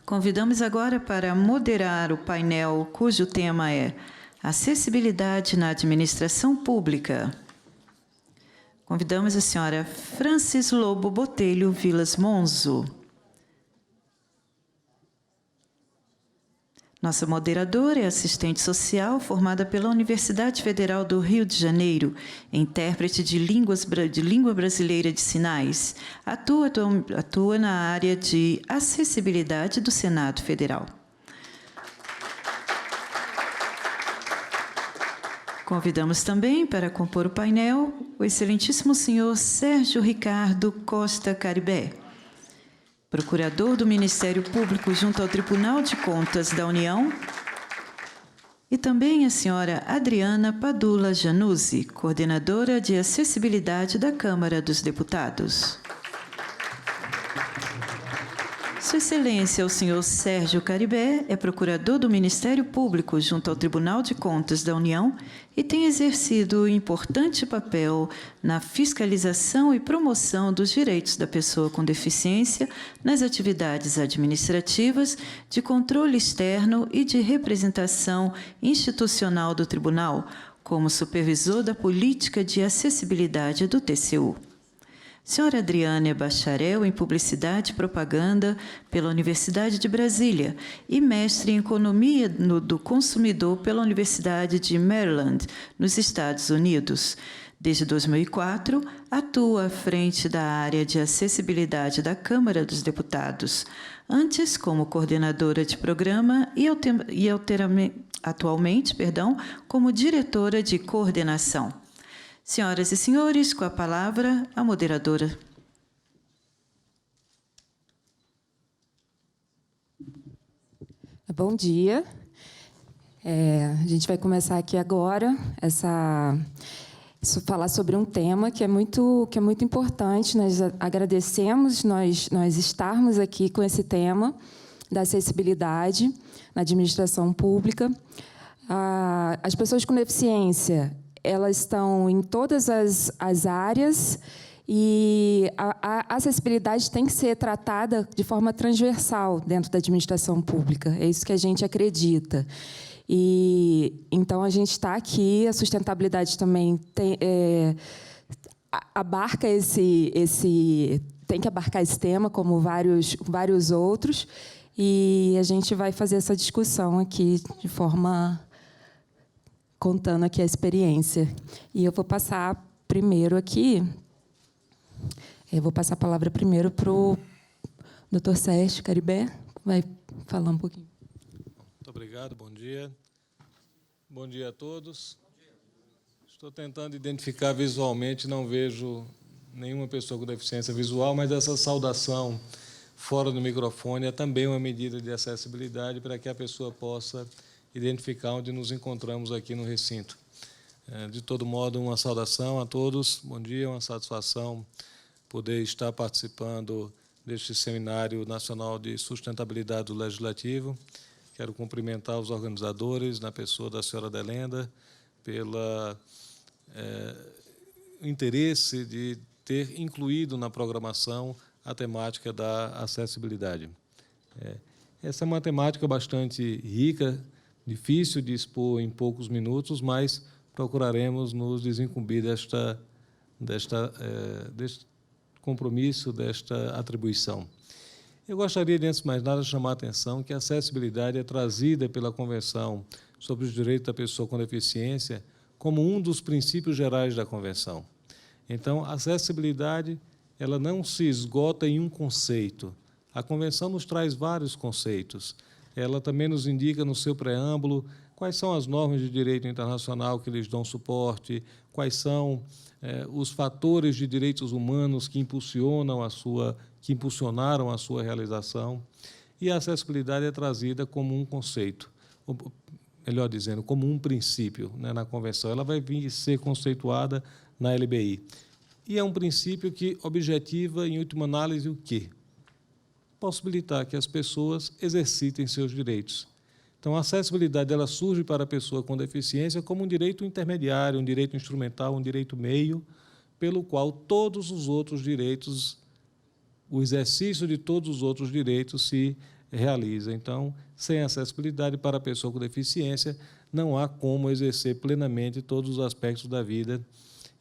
Convidamos agora para moderar o painel cujo tema é Acessibilidade na Administração Pública. Convidamos a senhora Francis Lobo Botelho Vilas Monzo. Nossa moderadora é assistente social formada pela Universidade Federal do Rio de Janeiro, intérprete de língua brasileira de sinais. Atua na área de acessibilidade do Senado Federal. Convidamos também para compor o painel o excelentíssimo senhor Sérgio Ricardo Costa Caribé, procurador do Ministério Público junto ao Tribunal de Contas da União, e também a senhora Adriana Padula Januzzi, coordenadora de acessibilidade da Câmara dos Deputados. Sua Excelência, o senhor Sérgio Caribé, é procurador do Ministério Público junto ao Tribunal de Contas da União e tem exercido importante papel na fiscalização e promoção dos direitos da pessoa com deficiência nas atividades administrativas, de controle externo e de representação institucional do Tribunal, como supervisor da política de acessibilidade do TCU. Senhora Adriana é bacharel em Publicidade e Propaganda pela Universidade de Brasília e mestre em Economia do Consumidor pela Universidade de Maryland, nos Estados Unidos. Desde 2004, atua à frente da área de acessibilidade da Câmara dos Deputados, antes como coordenadora de programa e atualmente, como diretora de coordenação. Senhoras e senhores, com a palavra, a moderadora. Bom dia. A gente vai começar aqui agora falar sobre um tema que é muito importante. Nós agradecemos nós estarmos aqui com esse tema da acessibilidade na administração pública. As pessoas com deficiência, elas estão em todas as áreas e a acessibilidade tem que ser tratada de forma transversal dentro da administração pública. É isso que a gente acredita. E então a gente está aqui. A sustentabilidade também abarca tem que abarcar esse tema, como vários outros. E a gente vai fazer essa discussão aqui de forma contando aqui a experiência. E eu vou passar primeiro aqui, vou passar a palavra primeiro para o Dr. Sérgio Caribé, que vai falar um pouquinho. Muito obrigado, bom dia. Bom dia a todos. Estou tentando identificar visualmente, não vejo nenhuma pessoa com deficiência visual, mas essa saudação fora do microfone é também uma medida de acessibilidade para que a pessoa possa identificar onde nos encontramos aqui no recinto. De todo modo, uma saudação a todos. Bom dia, uma satisfação poder estar participando deste Seminário Nacional de Sustentabilidade do Legislativo. Quero cumprimentar os organizadores, na pessoa da senhora Delenda, pelo interesse de ter incluído na programação a temática da acessibilidade. Essa é uma temática bastante rica, difícil de expor em poucos minutos, mas procuraremos nos desincumbir deste compromisso, desta atribuição. Eu gostaria, antes de mais nada, de chamar a atenção que a acessibilidade é trazida pela Convenção sobre os Direitos da Pessoa com Deficiência como um dos princípios gerais da Convenção. Então, a acessibilidade ela não se esgota em um conceito. A Convenção nos traz vários conceitos. Ela também nos indica no seu preâmbulo quais são as normas de direito internacional que lhes dão suporte, quais são os fatores de direitos humanos que impulsionaram a sua realização. E a acessibilidade é trazida como um conceito, ou, melhor dizendo, como um princípio, né, na Convenção. Ela vai vir ser conceituada na LBI. E é um princípio que objetiva, em última análise, o quê? Possibilitar que as pessoas exercitem seus direitos. Então, a acessibilidade ela surge para a pessoa com deficiência como um direito intermediário, um direito instrumental, um direito meio, pelo qual todos os outros direitos, o exercício de todos os outros direitos se realiza. Então, sem acessibilidade para a pessoa com deficiência, não há como exercer plenamente todos os aspectos da vida,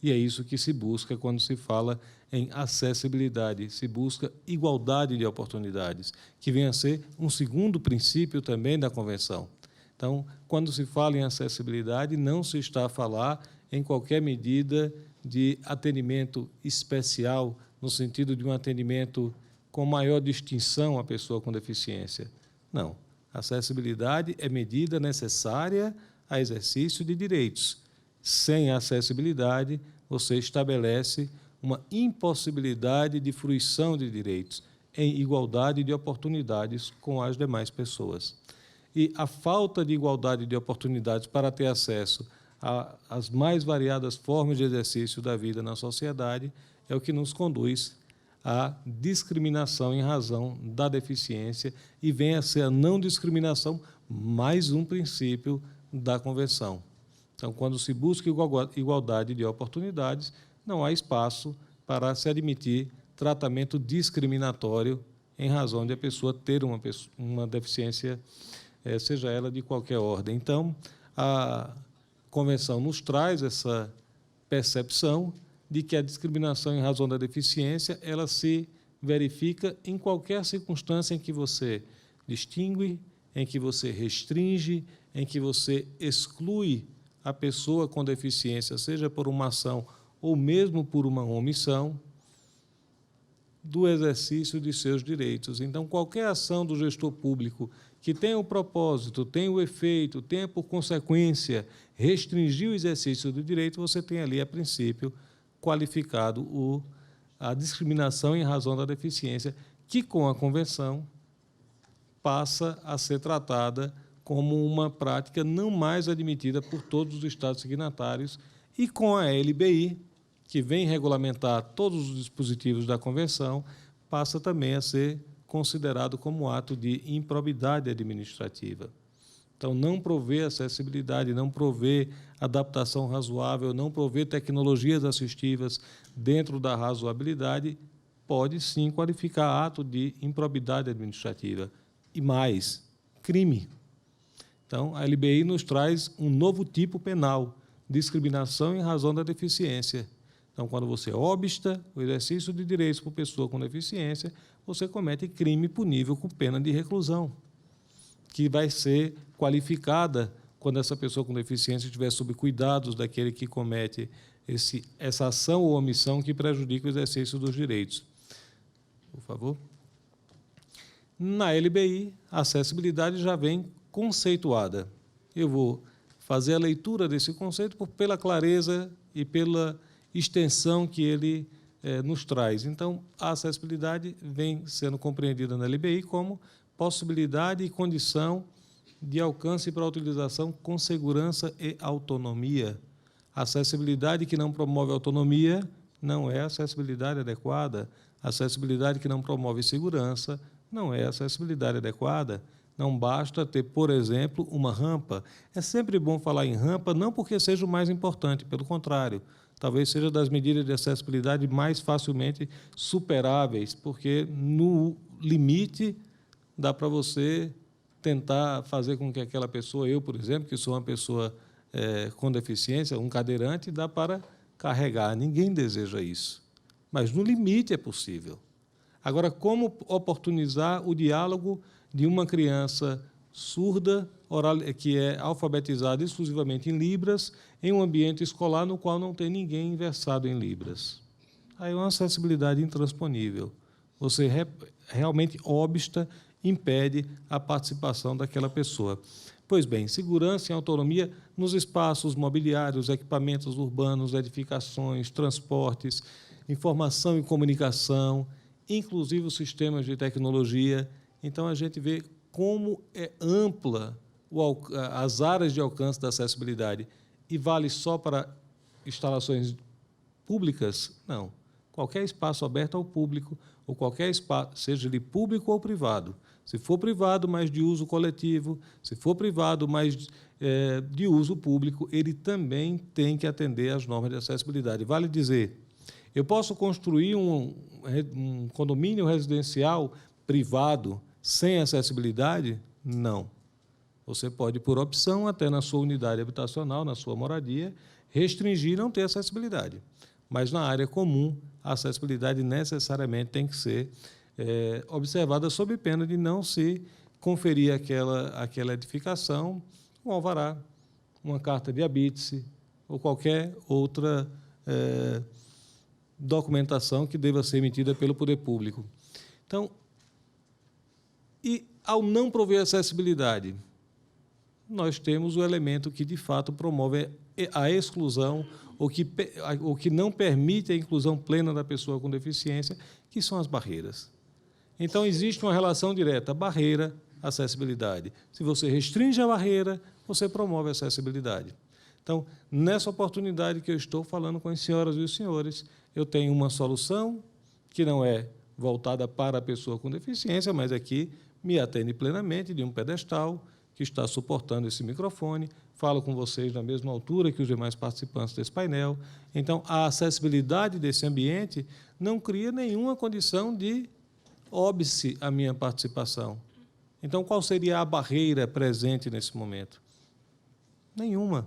e é isso que se busca quando se fala em acessibilidade, se busca igualdade de oportunidades, que vem a ser um segundo princípio também da Convenção. Então, quando se fala em acessibilidade, não se está a falar em qualquer medida de atendimento especial, no sentido de um atendimento com maior distinção à pessoa com deficiência. Não. Acessibilidade é medida necessária a exercício de direitos. Sem acessibilidade, você estabelece uma impossibilidade de fruição de direitos em igualdade de oportunidades com as demais pessoas. E a falta de igualdade de oportunidades para ter acesso às mais variadas formas de exercício da vida na sociedade é o que nos conduz à discriminação em razão da deficiência e vem a ser a não discriminação mais um princípio da Convenção. Então, quando se busca igualdade de oportunidades, não há espaço para se admitir tratamento discriminatório em razão de a pessoa ter uma deficiência, seja ela de qualquer ordem. Então, a Convenção nos traz essa percepção de que a discriminação em razão da deficiência ela se verifica em qualquer circunstância em que você distingue, em que você restringe, em que você exclui a pessoa com deficiência, seja por uma ação ou mesmo por uma omissão, do exercício de seus direitos. Então, qualquer ação do gestor público que tenha o propósito, tenha o efeito, tenha por consequência restringir o exercício do direito, você tem ali, a princípio, qualificado a discriminação em razão da deficiência, que, com a Convenção, passa a ser tratada como uma prática não mais admitida por todos os Estados signatários, e com a LBI, que vem regulamentar todos os dispositivos da Convenção, passa também a ser considerado como ato de improbidade administrativa. Então, não prover acessibilidade, não prover adaptação razoável, não prover tecnologias assistivas dentro da razoabilidade, pode sim qualificar ato de improbidade administrativa. E mais, crime. Então, a LBI nos traz um novo tipo penal, discriminação em razão da deficiência. Então, quando você obsta o exercício de direitos por pessoa com deficiência, você comete crime punível com pena de reclusão, que vai ser qualificada quando essa pessoa com deficiência estiver sob cuidados daquele que comete essa ação ou omissão que prejudica o exercício dos direitos. Por favor. Na LBI, a acessibilidade já vem conceituada. Eu vou fazer a leitura desse conceito pela clareza e pela extensão que ele nos traz. Então, a acessibilidade vem sendo compreendida na LBI como possibilidade e condição de alcance para a utilização com segurança e autonomia. A acessibilidade que não promove autonomia não é acessibilidade adequada. A acessibilidade que não promove segurança não é acessibilidade adequada. Não basta ter, por exemplo, uma rampa. É sempre bom falar em rampa, não porque seja o mais importante, pelo contrário, talvez seja das medidas de acessibilidade mais facilmente superáveis, porque, no limite, dá para você tentar fazer com que aquela pessoa, eu, por exemplo, que sou uma pessoa com deficiência, um cadeirante, dá para carregar. Ninguém deseja isso. Mas, no limite, é possível. Agora, como oportunizar o diálogo de uma criança surda, que é alfabetizada exclusivamente em Libras, em um ambiente escolar no qual não tem ninguém versado em Libras? Aí é uma acessibilidade intransponível. Você realmente obsta, impede a participação daquela pessoa. Pois bem, segurança e autonomia nos espaços mobiliários, equipamentos urbanos, edificações, transportes, informação e comunicação, inclusive os sistemas de tecnologia. Então, a gente vê como é ampla as áreas de alcance da acessibilidade. E vale só para instalações públicas? Não. Qualquer espaço aberto ao público, ou qualquer espaço, seja ele público ou privado. Se for privado, mas de uso coletivo, se for privado, mas de uso público, ele também tem que atender às normas de acessibilidade. Vale dizer, eu posso construir um condomínio residencial privado sem acessibilidade? Não. Você pode, por opção, até na sua unidade habitacional, na sua moradia, restringir e não ter acessibilidade. Mas, na área comum, a acessibilidade necessariamente tem que ser observada sob pena de não se conferir àquela edificação um alvará, uma carta de habite-se ou qualquer outra documentação que deva ser emitida pelo poder público. Então, e ao não prover acessibilidade, nós temos o elemento que, de fato, promove a exclusão ou que não permite a inclusão plena da pessoa com deficiência, que são as barreiras. Então, existe uma relação direta, barreira, acessibilidade. Se você restringe a barreira, você promove a acessibilidade. Então, nessa oportunidade que eu estou falando com as senhoras e os senhores, eu tenho uma solução que não é voltada para a pessoa com deficiência, mas aqui me atende plenamente de um pedestal que está suportando esse microfone, falo com vocês na mesma altura que os demais participantes desse painel. Então, a acessibilidade desse ambiente não cria nenhuma condição de óbice à minha participação. Então, qual seria a barreira presente nesse momento? Nenhuma.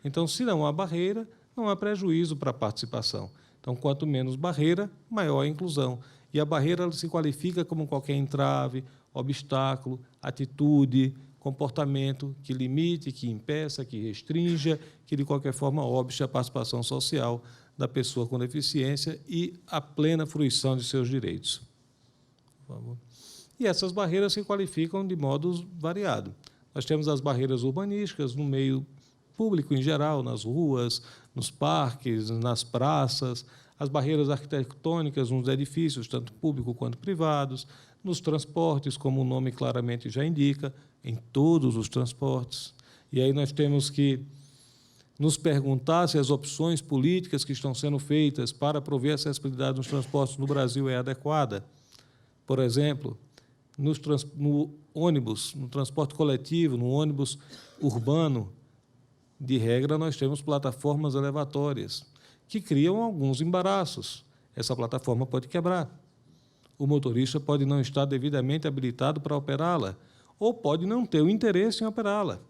Então, se não há barreira, não há prejuízo para a participação. Então, quanto menos barreira, maior a inclusão. E a barreira ela se qualifica como qualquer entrave, obstáculo, atitude, comportamento que limite, que impeça, que restrinja, que, de qualquer forma, obste a participação social da pessoa com deficiência e a plena fruição de seus direitos. Por favor. E essas barreiras se qualificam de modos variados. Nós temos as barreiras urbanísticas no meio público em geral, nas ruas, nos parques, nas praças, as barreiras arquitetônicas nos edifícios, tanto públicos quanto privados, nos transportes, como o nome claramente já indica, em todos os transportes. E aí nós temos que nos perguntar se as opções políticas que estão sendo feitas para prover acessibilidade nos transportes no Brasil é adequada. Por exemplo, no ônibus, no transporte coletivo, no ônibus urbano, de regra, nós temos plataformas elevatórias que criam alguns embaraços. Essa plataforma pode quebrar. O motorista pode não estar devidamente habilitado para operá-la, ou pode não ter o interesse em operá-la.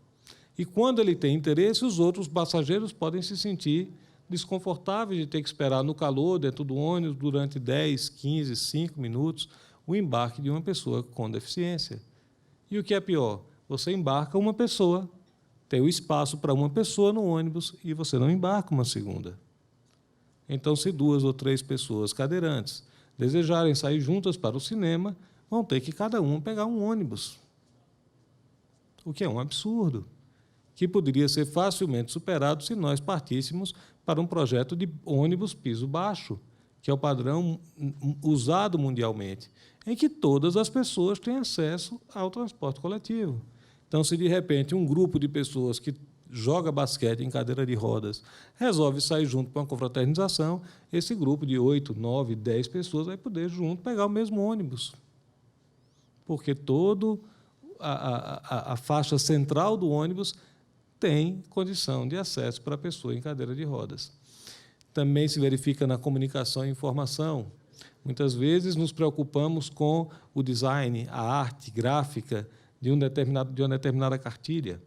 E, quando ele tem interesse, os outros passageiros podem se sentir desconfortáveis de ter que esperar no calor, dentro do ônibus, durante 10, 15, 5 minutos, o embarque de uma pessoa com deficiência. E o que é pior? Você embarca uma pessoa, tem o espaço para uma pessoa no ônibus e você não embarca uma segunda. Então, se 2 ou 3 pessoas cadeirantes desejarem sair juntas para o cinema, vão ter que cada uma pegar um ônibus, o que é um absurdo, que poderia ser facilmente superado se nós partíssemos para um projeto de ônibus piso baixo, que é o padrão usado mundialmente, em que todas as pessoas têm acesso ao transporte coletivo. Então, se de repente um grupo de pessoas que joga basquete em cadeira de rodas resolve sair junto para uma confraternização, esse grupo de 8, 9, 10 pessoas vai poder junto pegar o mesmo ônibus, porque toda a faixa central do ônibus tem condição de acesso para a pessoa em cadeira de rodas. Também se verifica na comunicação e informação. Muitas vezes nos preocupamos com o design, a arte gráfica de uma determinada cartilha.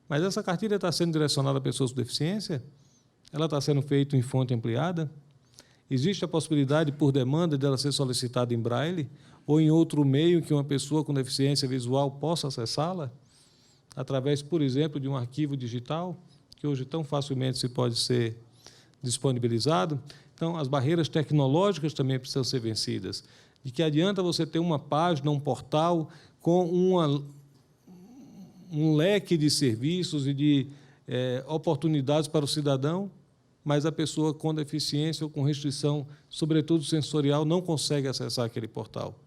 Mas essa cartilha está sendo direcionada a pessoas com deficiência? Ela está sendo feita em fonte ampliada? Existe a possibilidade, por demanda, dela ser solicitada em braille ou em outro meio que uma pessoa com deficiência visual possa acessá-la? Através, por exemplo, de um arquivo digital, que hoje tão facilmente se pode ser disponibilizado. Então, as barreiras tecnológicas também precisam ser vencidas. De que adianta você ter uma página, um portal com um leque de serviços e de oportunidades para o cidadão, mas a pessoa com deficiência ou com restrição, sobretudo sensorial, não consegue acessar aquele portal,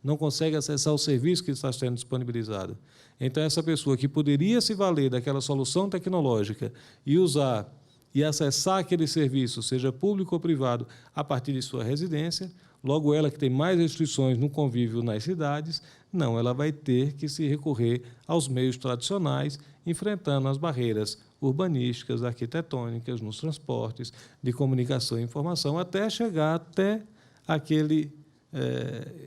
não consegue acessar o serviço que está sendo disponibilizado. Então, essa pessoa que poderia se valer daquela solução tecnológica e usar e acessar aquele serviço, seja público ou privado, a partir de sua residência, logo ela que tem mais restrições no convívio nas cidades, não, ela vai ter que se recorrer aos meios tradicionais, enfrentando as barreiras urbanísticas, arquitetônicas, nos transportes, de comunicação e informação, até chegar até aquele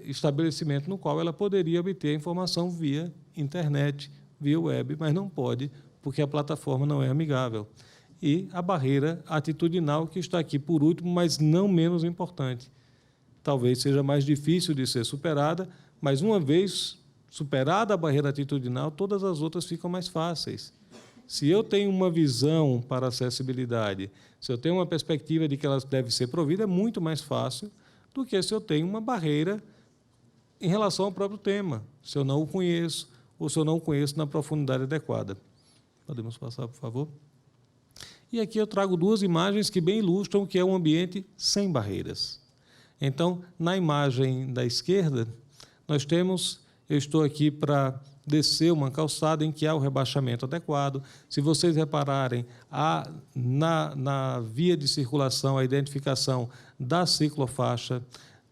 estabelecimento no qual ela poderia obter a informação via internet, via web, mas não pode, porque a plataforma não é amigável. E a barreira atitudinal, que está aqui por último, mas não menos importante. Talvez seja mais difícil de ser superada, mas uma vez superada a barreira atitudinal, todas as outras ficam mais fáceis. Se eu tenho uma visão para a acessibilidade, se eu tenho uma perspectiva de que ela deve ser provida, é muito mais fácil do que se eu tenho uma barreira em relação ao próprio tema, se eu não o conheço, ou se eu não o conheço na profundidade adequada. Podemos passar, por favor? E aqui eu trago duas imagens que bem ilustram o que é um ambiente sem barreiras. Então, na imagem da esquerda, nós temos, eu estou aqui para descer uma calçada em que há o rebaixamento adequado. Se vocês repararem, há na via de circulação a identificação da ciclofaixa.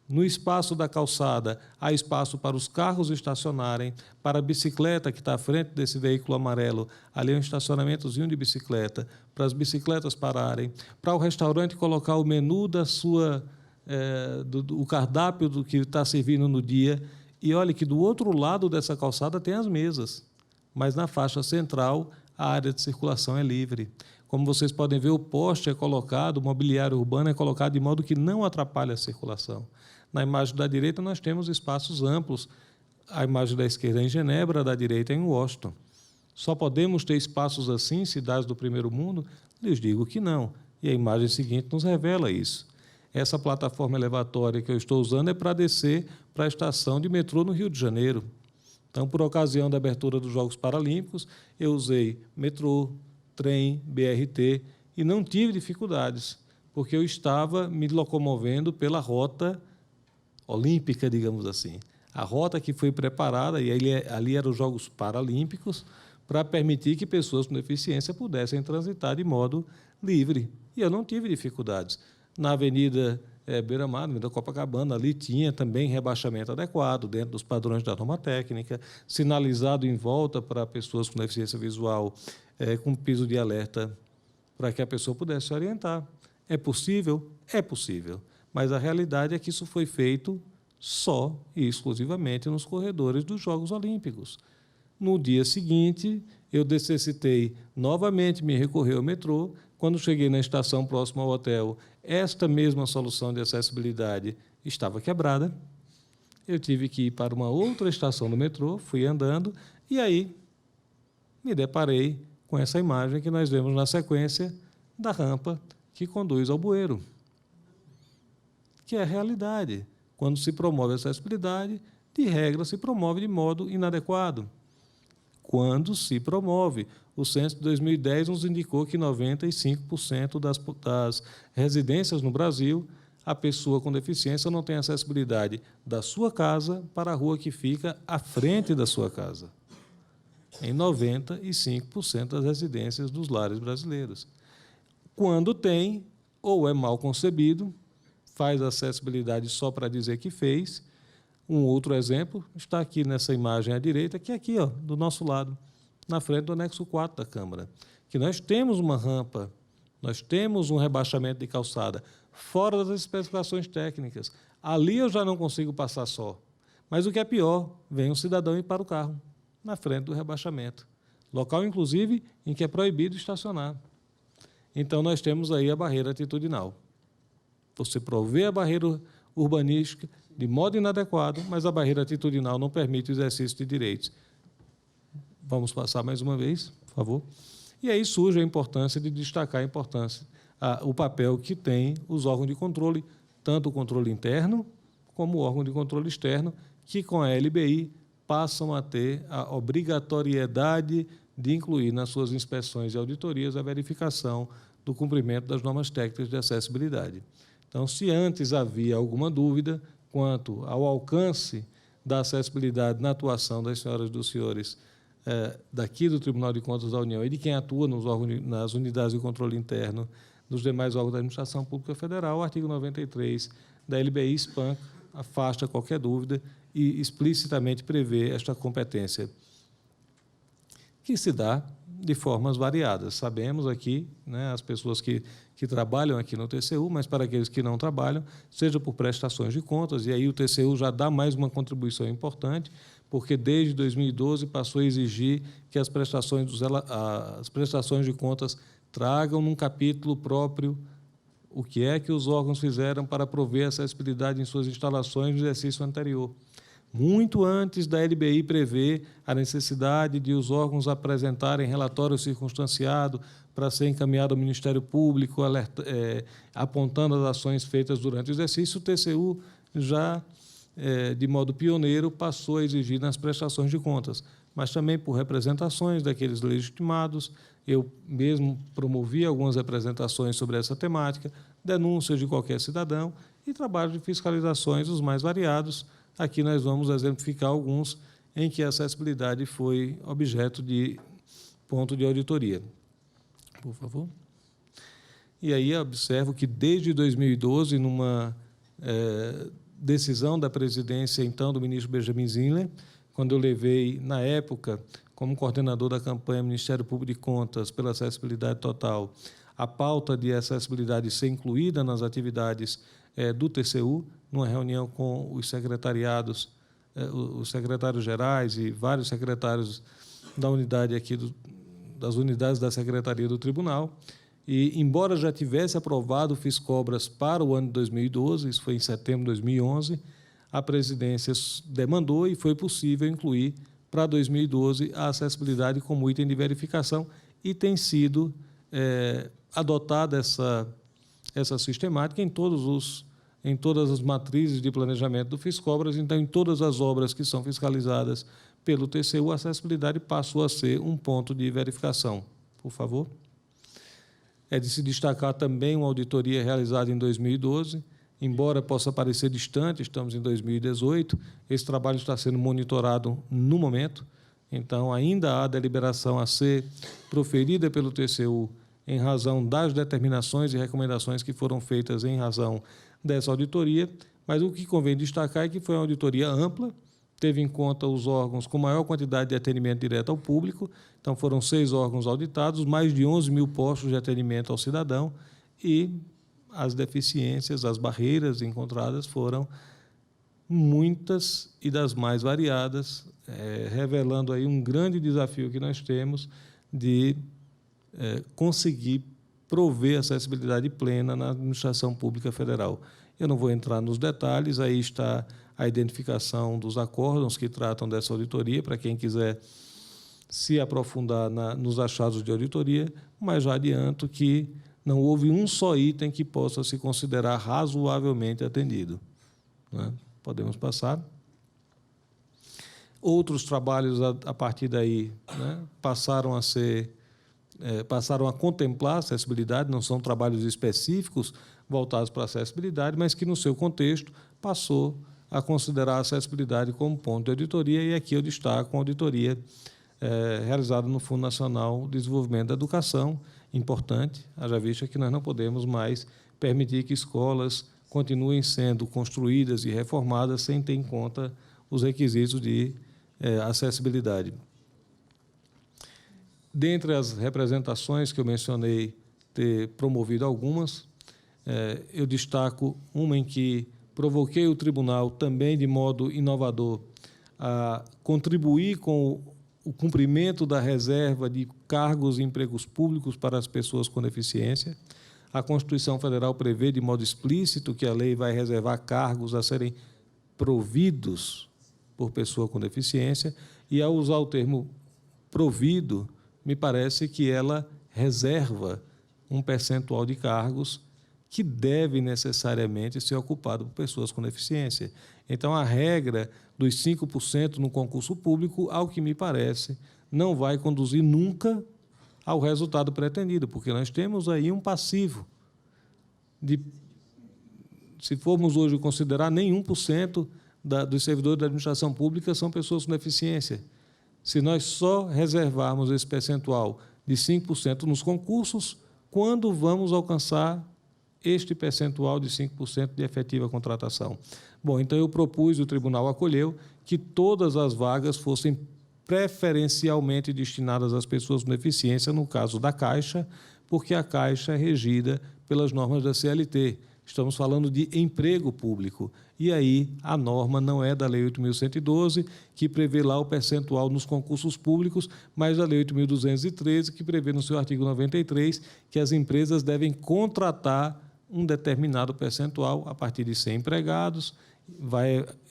No espaço da calçada, há espaço para os carros estacionarem, para a bicicleta que está à frente desse veículo amarelo, ali é um estacionamentozinho de bicicleta, para as bicicletas pararem, para o restaurante colocar o menu da sua, o cardápio do que está servindo no dia. E olhe que do outro lado dessa calçada tem as mesas, mas na faixa central a área de circulação é livre. Como vocês podem ver, o poste é colocado, o mobiliário urbano é colocado de modo que não atrapalhe a circulação. Na imagem da direita, nós temos espaços amplos. A imagem da esquerda é em Genebra, a da direita é em Washington. Só podemos ter espaços assim em cidades do primeiro mundo? Lhes digo que não. E a imagem seguinte nos revela isso. Essa plataforma elevatória que eu estou usando é para descer para a estação de metrô no Rio de Janeiro. Então, por ocasião da abertura dos Jogos Paralímpicos, eu usei metrô, trem, BRT, e não tive dificuldades, porque eu estava me locomovendo pela rota olímpica, digamos assim. A rota que foi preparada, e ali eram os Jogos Paralímpicos, para permitir que pessoas com deficiência pudessem transitar de modo livre. E eu não tive dificuldades. Na Avenida Beira-Mar, na Avenida Copacabana, ali tinha também rebaixamento adequado, dentro dos padrões da norma técnica, sinalizado em volta para pessoas com deficiência visual, com piso de alerta, para que a pessoa pudesse se orientar. É possível? É possível. Mas a realidade é que isso foi feito só e exclusivamente nos corredores dos Jogos Olímpicos. No dia seguinte, eu necessitei novamente me recorrer ao metrô. Quando cheguei na estação próxima ao hotel, esta mesma solução de acessibilidade estava quebrada. Eu tive que ir para uma outra estação do metrô, fui andando, e aí me deparei com essa imagem que nós vemos na sequência da rampa que conduz ao bueiro, que é a realidade. Quando se promove a acessibilidade, de regra, se promove de modo inadequado. Quando se promove. O censo de 2010 nos indicou que 95% das residências no Brasil, a pessoa com deficiência não tem acessibilidade da sua casa para a rua que fica à frente da sua casa. Em 95% das residências dos lares brasileiros. Quando tem, ou é mal concebido, faz acessibilidade só para dizer que fez. Um outro exemplo está aqui nessa imagem à direita, que é aqui, ó, do nosso lado, na frente do anexo 4 da Câmara, que nós temos uma rampa, nós temos um rebaixamento de calçada, fora das especificações técnicas. Ali eu já não consigo passar só. Mas o que é pior, vem um cidadão e para o carro, na frente do rebaixamento. Local, inclusive, em que é proibido estacionar. Então, nós temos aí a barreira atitudinal. Você provê a barreira urbanística de modo inadequado, mas a barreira atitudinal não permite o exercício de direitos. Vamos passar mais uma vez, por favor. E aí surge a importância de destacar a importância, o papel que tem os órgãos de controle, tanto o controle interno como o órgão de controle externo, que com a LBI passam a ter a obrigatoriedade de incluir nas suas inspeções e auditorias a verificação do cumprimento das normas técnicas de acessibilidade. Então, se antes havia alguma dúvida quanto ao alcance da acessibilidade na atuação das senhoras e dos senhores daqui do Tribunal de Contas da União e de quem atua nas unidades de controle interno dos demais órgãos da Administração Pública Federal, o artigo 93 da LBI espanca, afasta qualquer dúvida e explicitamente prevê esta competência, que se dá de formas variadas. Sabemos aqui, né, as pessoas que trabalham aqui no TCU, mas para aqueles que não trabalham, seja por prestações de contas, e aí o TCU já dá mais uma contribuição importante, porque desde 2012 passou a exigir que as prestações de contas tragam num capítulo próprio o que é que os órgãos fizeram para prover acessibilidade em suas instalações no exercício anterior. Muito antes da LBI prever a necessidade de os órgãos apresentarem relatório circunstanciado para ser encaminhado ao Ministério Público, apontando as ações feitas durante o exercício, o TCU já, de modo pioneiro, passou a exigir nas prestações de contas, mas também por representações daqueles legitimados. Eu mesmo promovi algumas representações sobre essa temática, denúncias de qualquer cidadão e trabalhos de fiscalizações os mais variados. Aqui nós vamos exemplificar alguns em que a acessibilidade foi objeto de ponto de auditoria. Por favor. E aí observo que, desde 2012, numa decisão da presidência, então, do ministro Benjamin Zinler, quando eu levei, na época, como coordenador da campanha Ministério Público de Contas pela Acessibilidade Total, a pauta de acessibilidade ser incluída nas atividades do TCU, numa reunião com os secretariados, os secretários gerais e vários secretários da unidade aqui, das unidades da Secretaria do Tribunal. E, embora já tivesse aprovado o Fiscobras para o ano de 2012, isso foi em setembro de 2011, a presidência demandou e foi possível incluir para 2012 a acessibilidade como item de verificação, e tem sido adotada essa sistemática em todas as matrizes de planejamento do Fiscobras. Então, em todas as obras que são fiscalizadas pelo TCU, a acessibilidade passou a ser um ponto de verificação. Por favor. É de se destacar também uma auditoria realizada em 2012. Embora possa parecer distante, estamos em 2018, esse trabalho está sendo monitorado no momento. Então, ainda há deliberação a ser proferida pelo TCU em razão das determinações e recomendações que foram feitas em razão dessa auditoria, mas o que convém destacar é que foi uma auditoria ampla, teve em conta os órgãos com maior quantidade de atendimento direto ao público. Então, foram 6 órgãos auditados, mais de 11 mil postos de atendimento ao cidadão, e as deficiências, as barreiras encontradas foram muitas e das mais variadas, revelando aí um grande desafio que nós temos de conseguir prover acessibilidade plena na administração pública federal. Eu não vou entrar nos detalhes, aí está a identificação dos acórdãos que tratam dessa auditoria, para quem quiser se aprofundar nos achados de auditoria, mas já adianto que não houve um só item que possa se considerar razoavelmente atendido. Né? Podemos passar. Outros trabalhos, a partir daí, né, passaram a contemplar a acessibilidade, não são trabalhos específicos voltados para a acessibilidade, mas que, no seu contexto, passou a considerar a acessibilidade como ponto de auditoria, e aqui eu destaco a auditoria realizada no Fundo Nacional de Desenvolvimento da Educação, importante, haja vista que nós não podemos mais permitir que escolas continuem sendo construídas e reformadas sem ter em conta os requisitos de acessibilidade. Dentre as representações que eu mencionei, ter promovido algumas, eu destaco uma em que provoquei o tribunal, também de modo inovador, a contribuir com o cumprimento da reserva de cargos e empregos públicos para as pessoas com deficiência. A Constituição Federal prevê de modo explícito que a lei vai reservar cargos a serem providos por pessoa com deficiência, e, ao usar o termo provido, me parece que ela reserva um percentual de cargos que deve necessariamente ser ocupado por pessoas com deficiência. Então, a regra dos 5% no concurso público, ao que me parece, não vai conduzir nunca ao resultado pretendido, porque nós temos aí um passivo de, se formos hoje considerar, nem 1% dos servidores da administração pública são pessoas com deficiência. Se nós só reservarmos esse percentual de 5% nos concursos, quando vamos alcançar este percentual de 5% de efetiva contratação? Bom, então eu propus, o tribunal acolheu, que todas as vagas fossem preferencialmente destinadas às pessoas com deficiência, no caso da Caixa, porque a Caixa é regida pelas normas da CLT. Estamos falando de emprego público. E aí a norma não é da Lei 8.112, que prevê lá o percentual nos concursos públicos, mas da Lei 8.213, que prevê no seu artigo 93 que as empresas devem contratar um determinado percentual a partir de 100 empregados.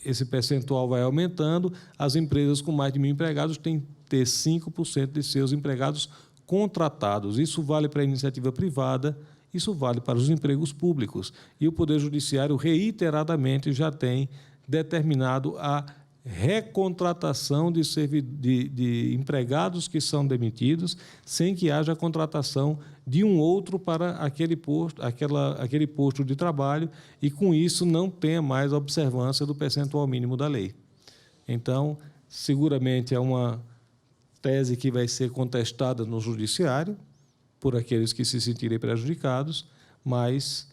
Esse percentual vai aumentando. As empresas com mais de 1.000 empregados têm que ter 5% de seus empregados contratados. Isso vale para a iniciativa privada, isso vale para os empregos públicos. E o Poder Judiciário, reiteradamente, já tem determinado a recontratação de empregados que são demitidos, sem que haja contratação de um outro para aquele posto de trabalho, e, com isso, não tenha mais a observância do percentual mínimo da lei. Então, seguramente é uma tese que vai ser contestada no Judiciário, por aqueles que se sentirem prejudicados, mas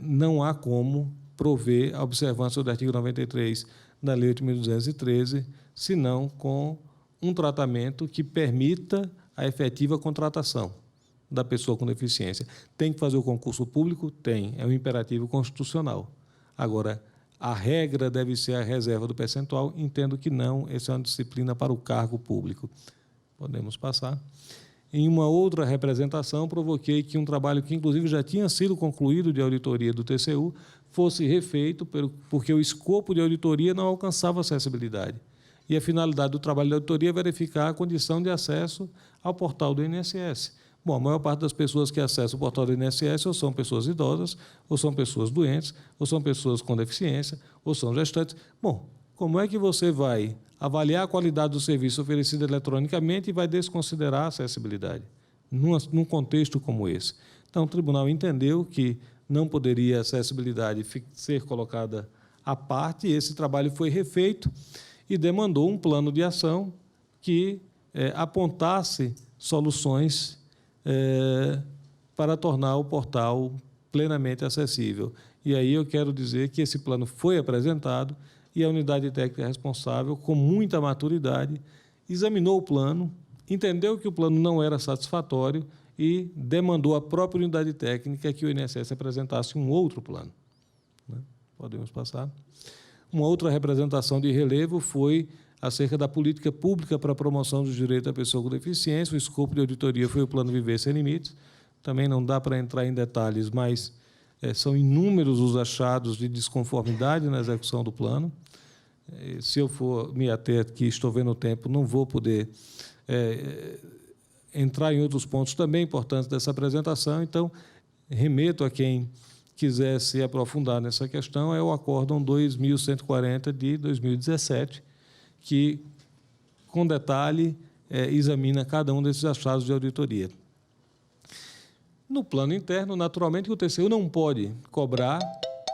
não há como prover a observância do artigo 93 da Lei 8.213, senão com um tratamento que permita a efetiva contratação da pessoa com deficiência. Tem que fazer o concurso público? Tem, é um imperativo constitucional. Agora, a regra deve ser a reserva do percentual. Entendo que não, essa é uma disciplina para o cargo público. Podemos passar. Em uma outra representação, provoquei que um trabalho que, inclusive, já tinha sido concluído de auditoria do TCU fosse refeito, porque o escopo de auditoria não alcançava acessibilidade. E a finalidade do trabalho de auditoria é verificar a condição de acesso ao portal do INSS. Bom, a maior parte das pessoas que acessam o portal do INSS ou são pessoas idosas, ou são pessoas doentes, ou são pessoas com deficiência, ou são gestantes. Bom, como é que você vai avaliar a qualidade do serviço oferecido eletronicamente e vai desconsiderar a acessibilidade num contexto como esse? Então, o tribunal entendeu que não poderia a acessibilidade ser colocada à parte, e esse trabalho foi refeito e demandou um plano de ação que apontasse soluções para tornar o portal plenamente acessível. E aí eu quero dizer que esse plano foi apresentado e a unidade técnica responsável, com muita maturidade, examinou o plano, entendeu que o plano não era satisfatório e demandou à própria unidade técnica que o INSS apresentasse um outro plano. Podemos passar. Uma outra representação de relevo foi acerca da política pública para a promoção dos direitos da pessoa com deficiência. O escopo de auditoria foi o Plano Viver Sem Limites. Também não dá para entrar em detalhes, mas são inúmeros os achados de desconformidade na execução do plano. Se eu for me ater aqui, estou vendo o tempo, não vou poder entrar em outros pontos também importantes dessa apresentação. Então, remeto a quem quiser se aprofundar nessa questão, é o Acórdão 2140 de 2017, que, com detalhe, examina cada um desses achados de auditoria. No plano interno, naturalmente, o TCU não pode cobrar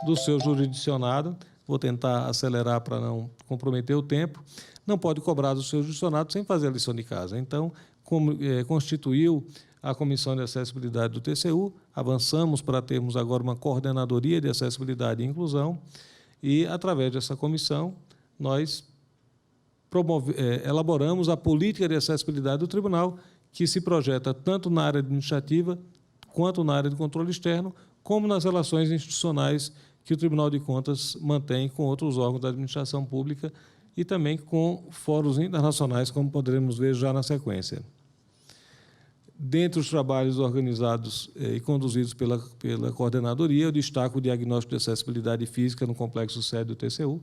do seu jurisdicionado, vou tentar acelerar para não comprometer o tempo, não pode cobrar do seu jurisdicionado sem fazer a lição de casa. Então, constituiu a Comissão de Acessibilidade do TCU, avançamos para termos agora uma coordenadoria de acessibilidade e inclusão, e, através dessa comissão, nós elaboramos a política de acessibilidade do tribunal, que se projeta tanto na área administrativa quanto na área de controle externo, como nas relações institucionais que o Tribunal de Contas mantém com outros órgãos da administração pública e também com fóruns internacionais, como poderemos ver já na sequência. Dentre os trabalhos organizados e conduzidos pela coordenadoria, eu destaco o diagnóstico de acessibilidade física no complexo sede do TCU.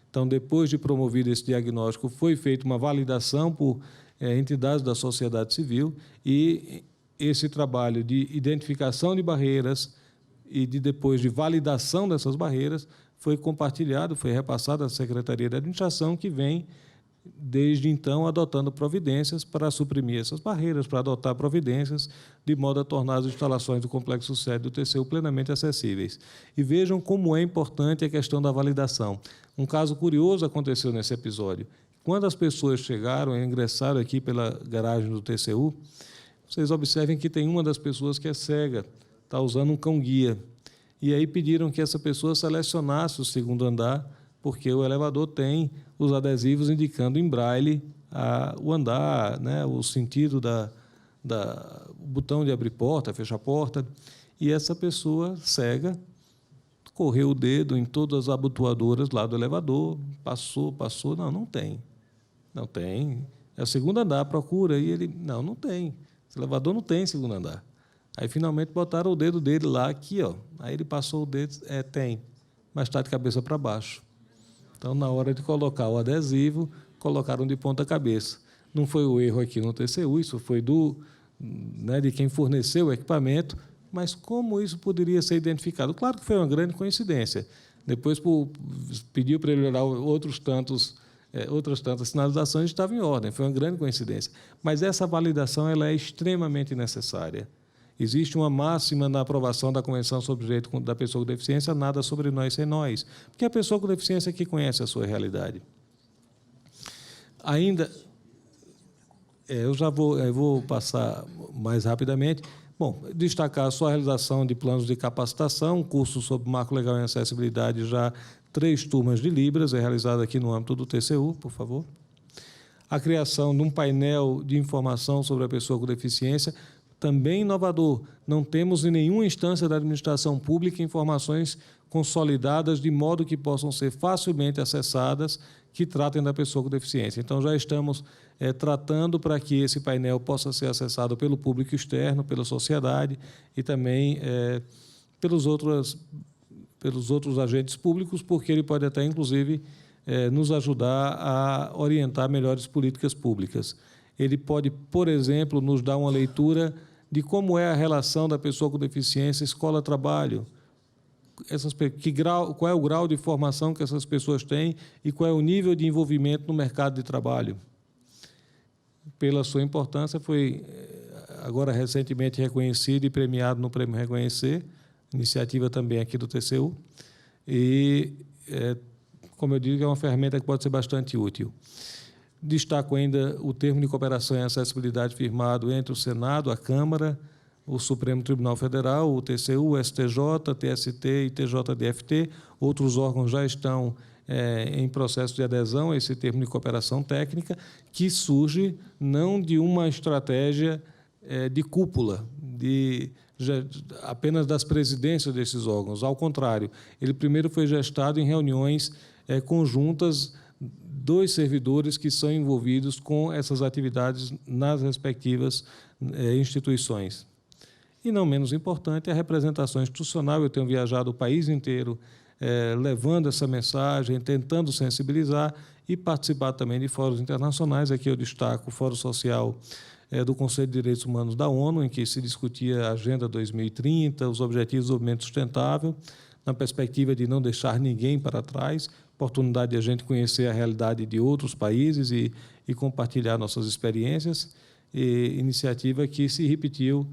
Então, depois de promovido esse diagnóstico, foi feita uma validação por entidades da sociedade civil, e esse trabalho de identificação de barreiras e depois de validação dessas barreiras foi compartilhado, foi repassado à Secretaria de Administração, que vem, desde então, adotando providências para suprimir essas barreiras, para adotar providências de modo a tornar as instalações do complexo sede do TCU plenamente acessíveis. E vejam como é importante a questão da validação. Um caso curioso aconteceu nesse episódio. Quando as pessoas chegaram e ingressaram aqui pela garagem do TCU, vocês observem que tem uma das pessoas que é cega, está usando um cão-guia. E aí pediram que essa pessoa selecionasse o segundo andar, porque o elevador tem os adesivos indicando em braille o andar, né, o sentido o botão de abrir porta, fechar porta, e essa pessoa cega correu o dedo em todas as abotoadoras lá do elevador, passou, não tem. Não tem. É o segundo andar, procura, e ele, não tem. Esse elevador não tem segundo andar. Aí, finalmente, botaram o dedo dele lá, aqui, ó. Aí ele passou o dedo, tem, mas está de cabeça para baixo. Então, na hora de colocar o adesivo, colocaram de ponta cabeça. Não foi o erro aqui no TCU, isso foi de quem forneceu o equipamento, mas como isso poderia ser identificado? Claro que foi uma grande coincidência. Depois pediu para ele olhar outras tantas sinalizações, estava em ordem, foi uma grande coincidência. Mas essa validação ela é extremamente necessária. Existe uma máxima na aprovação da Convenção sobre o Direito da Pessoa com Deficiência, nada sobre nós sem nós, porque a pessoa com deficiência é que conhece a sua realidade. Ainda, eu vou passar mais rapidamente. Bom, destacar só a realização de planos de capacitação, curso sobre marco legal em acessibilidade, já 3 turmas de Libras, é realizado aqui no âmbito do TCU, por favor. A criação de um painel de informação sobre a pessoa com deficiência, também inovador. Não temos em nenhuma instância da administração pública informações consolidadas de modo que possam ser facilmente acessadas, que tratem da pessoa com deficiência. Então, já estamos tratando para que esse painel possa ser acessado pelo público externo, pela sociedade e também pelos outros agentes públicos, porque ele pode até, inclusive, nos ajudar a orientar melhores políticas públicas. Ele pode, por exemplo, nos dar uma leitura de como é a relação da pessoa com deficiência escola-trabalho, qual é o grau de formação que essas pessoas têm e qual é o nível de envolvimento no mercado de trabalho. Pela sua importância, foi agora recentemente reconhecido e premiado no Prêmio Reconhecer, iniciativa também aqui do TCU, e, como eu digo, é uma ferramenta que pode ser bastante útil. Destaco ainda o termo de cooperação em acessibilidade firmado entre o Senado, a Câmara, o Supremo Tribunal Federal, o TCU, o STJ, TST e TJDFT. Outros órgãos já estão em processo de adesão a esse termo de cooperação técnica, que surge não de uma estratégia de cúpula, apenas das presidências desses órgãos. Ao contrário, ele primeiro foi gestado em reuniões conjuntas dos servidores que são envolvidos com essas atividades nas respectivas instituições. E, não menos importante, a representação institucional. Eu tenho viajado o país inteiro levando essa mensagem, tentando sensibilizar e participar também de fóruns internacionais. Aqui eu destaco o Fórum Social do Conselho de Direitos Humanos da ONU, em que se discutia a Agenda 2030, os Objetivos de Desenvolvimento Sustentável, na perspectiva de não deixar ninguém para trás, oportunidade de a gente conhecer a realidade de outros países e compartilhar nossas experiências, e iniciativa que se repetiu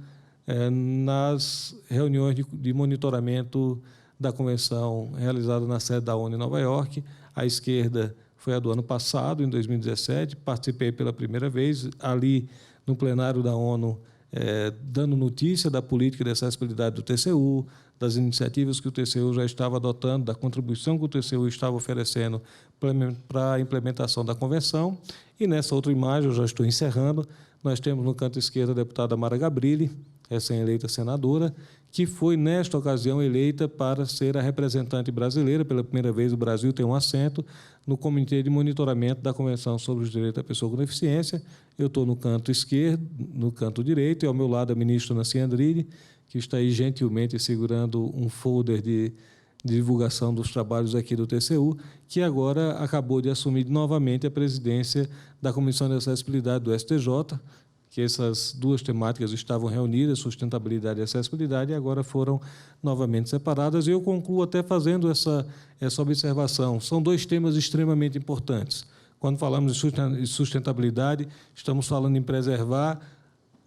nas reuniões de monitoramento da convenção realizada na sede da ONU em Nova York. À esquerda foi a do ano passado, em 2017, participei pela primeira vez ali no plenário da ONU, dando notícia da política de acessibilidade do TCU, das iniciativas que o TCU já estava adotando, da contribuição que o TCU estava oferecendo para a implementação da convenção. E nessa outra imagem, eu já estou encerrando, nós temos no canto esquerdo a deputada Mara Gabrilli, recém-eleita senadora, que foi, nesta ocasião, eleita para ser a representante brasileira. Pela primeira vez, o Brasil tem um assento no Comitê de Monitoramento da Convenção sobre os Direitos da Pessoa com Deficiência. Eu estou no canto esquerdo, no canto direito, e ao meu lado a ministra Nancy Andrighi, que está aí gentilmente segurando um folder de divulgação dos trabalhos aqui do TCU, que agora acabou de assumir novamente a presidência da Comissão de Acessibilidade do STJ, que essas duas temáticas estavam reunidas, sustentabilidade e acessibilidade, e agora foram novamente separadas. E eu concluo até fazendo essa observação. São 2 temas extremamente importantes. Quando falamos de sustentabilidade, estamos falando em preservar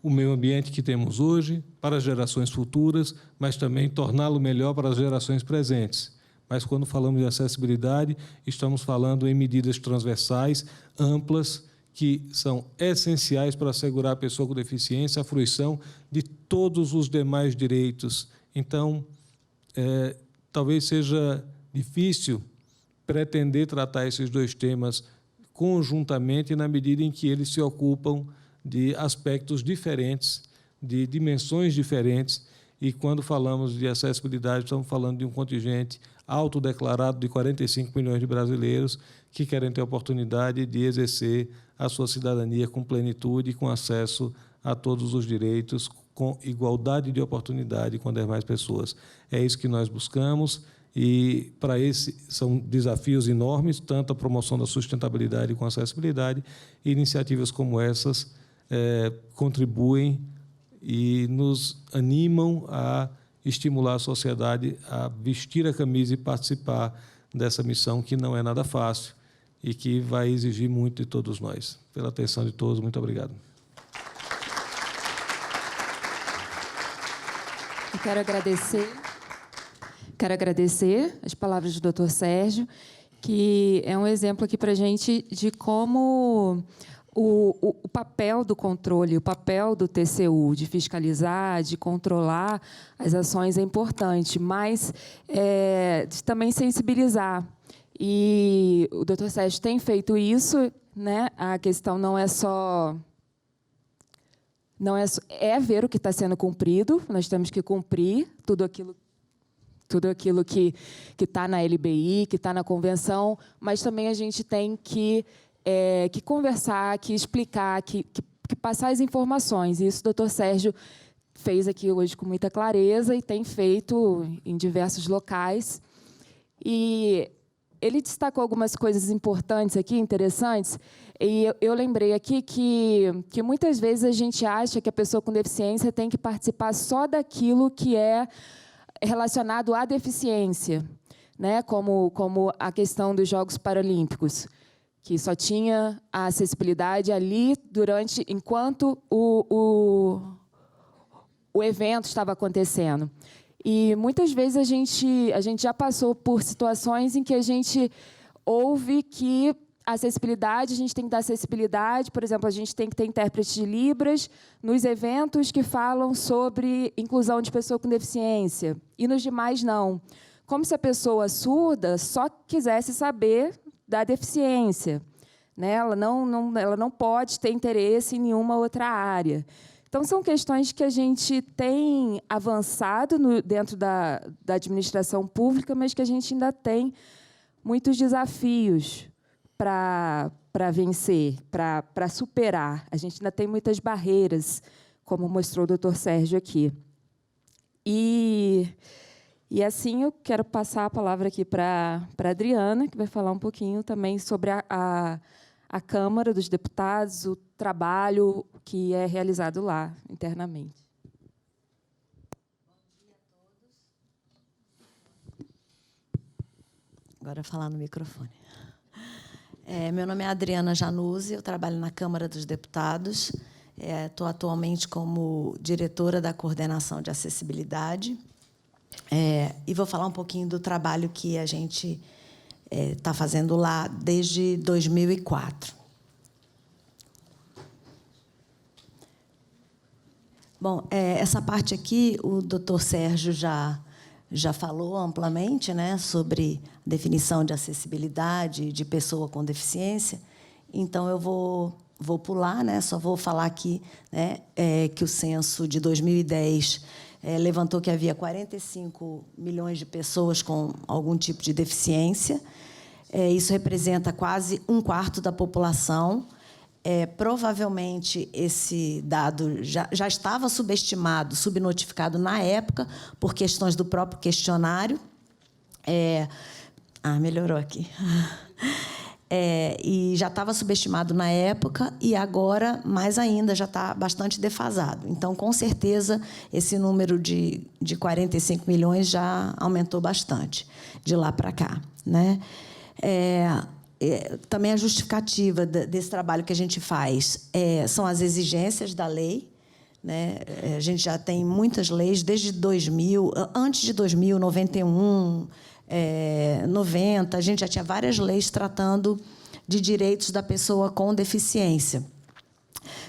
o meio ambiente que temos hoje para as gerações futuras, mas também torná-lo melhor para as gerações presentes. Mas, quando falamos de acessibilidade, estamos falando em medidas transversais, amplas, que são essenciais para assegurar à pessoa com deficiência a fruição de todos os demais direitos. Então, talvez seja difícil pretender tratar esses 2 temas conjuntamente na medida em que eles se ocupam de aspectos diferentes, de dimensões diferentes, e quando falamos de acessibilidade, estamos falando de um contingente autodeclarado de 45 milhões de brasileiros que querem ter a oportunidade de exercer a sua cidadania com plenitude e com acesso a todos os direitos, com igualdade de oportunidade com as demais pessoas. É isso que nós buscamos, e para esse são desafios enormes, tanto a promoção da sustentabilidade com acessibilidade, e iniciativas como essas contribuem e nos animam a estimular a sociedade a vestir a camisa e participar dessa missão, que não é nada fácil e que vai exigir muito de todos nós. Pela atenção de todos, muito obrigado. Eu quero agradecer as palavras do Dr. Sérgio, que é um exemplo aqui para a gente de como o papel do controle, o papel do TCU, de fiscalizar, de controlar as ações é importante, mas de também sensibilizar. E o Dr. Sérgio tem feito isso, né? A questão não é só... É ver o que está sendo cumprido, nós temos que cumprir tudo aquilo que está na LBI, que está na convenção, mas também a gente tem que conversar, que explicar, que passar as informações. E isso o Dr. Sérgio fez aqui hoje com muita clareza e tem feito em diversos locais. E ele destacou algumas coisas importantes aqui, interessantes, e eu lembrei aqui que muitas vezes a gente acha que a pessoa com deficiência tem que participar só daquilo que é relacionado à deficiência, né? Como a questão dos Jogos Paralímpicos, que só tinha a acessibilidade ali enquanto o evento estava acontecendo. E muitas vezes a gente já passou por situações em que a gente ouve que a acessibilidade, a gente tem que dar acessibilidade, por exemplo, a gente tem que ter intérprete de Libras nos eventos que falam sobre inclusão de pessoa com deficiência, e nos demais não. Como se a pessoa surda só quisesse saber da deficiência, né? Ela não pode ter interesse em nenhuma outra área. Então, são questões que a gente tem avançado dentro da administração pública, mas que a gente ainda tem muitos desafios para vencer, para superar. A gente ainda tem muitas barreiras, como mostrou o Dr. Sérgio aqui. E assim, eu quero passar a palavra aqui para a Adriana, que vai falar um pouquinho também sobre a Câmara dos Deputados, o trabalho que é realizado lá, internamente. Bom dia a todos. Agora falar no microfone. Meu nome é Adriana Januzzi, eu trabalho na Câmara dos Deputados, estou atualmente como diretora da Coordenação de Acessibilidade, e vou falar um pouquinho do trabalho que a gente está fazendo lá desde 2004. Bom, essa parte aqui, o Dr. Sérgio já falou amplamente, né, sobre a definição de acessibilidade de pessoa com deficiência. Então, eu vou pular, né, só vou falar aqui, né, que o censo de 2010 levantou que havia 45 milhões de pessoas com algum tipo de deficiência. Isso representa quase 1/4 da população. Provavelmente, esse dado já estava subestimado, subnotificado na época, por questões do próprio questionário. Melhorou aqui. E já estava subestimado na época, e agora, mais ainda, já está bastante defasado. Então, com certeza, esse número de 45 milhões já aumentou bastante de lá para cá, né? Também a justificativa desse trabalho que a gente faz são as exigências da lei, né? A gente já tem muitas leis desde 2000, antes de 2000, 91, 90, a gente já tinha várias leis tratando de direitos da pessoa com deficiência.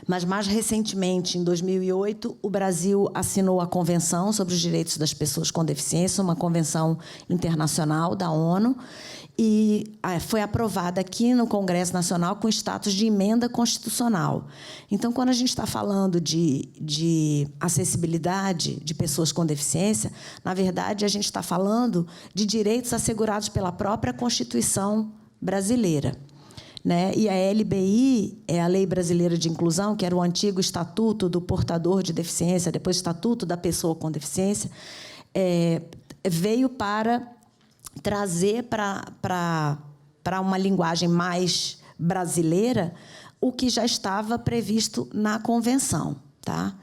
Mas, mais recentemente, em 2008, o Brasil assinou a Convenção sobre os Direitos das Pessoas com Deficiência, uma convenção internacional da ONU, e foi aprovada aqui no Congresso Nacional com status de emenda constitucional. Então, quando a gente está falando de acessibilidade de pessoas com deficiência, na verdade, a gente está falando de direitos assegurados pela própria Constituição brasileira. Né? E a LBI é a Lei Brasileira de Inclusão, que era o antigo Estatuto do Portador de Deficiência, depois Estatuto da Pessoa com Deficiência, veio para trazer para uma linguagem mais brasileira o que já estava previsto na Convenção. Tá?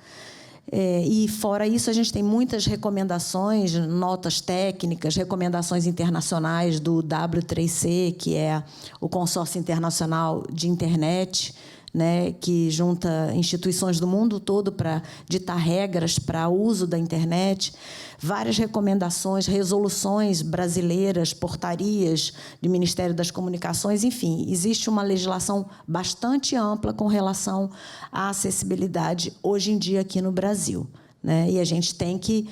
E, fora isso, a gente tem muitas recomendações, notas técnicas, recomendações internacionais do W3C, que é o Consórcio Internacional de Internet, né, que junta instituições do mundo todo para ditar regras para o uso da internet, várias recomendações, resoluções brasileiras, portarias do Ministério das Comunicações, enfim, existe uma legislação bastante ampla com relação à acessibilidade hoje em dia aqui no Brasil, né? E a gente tem que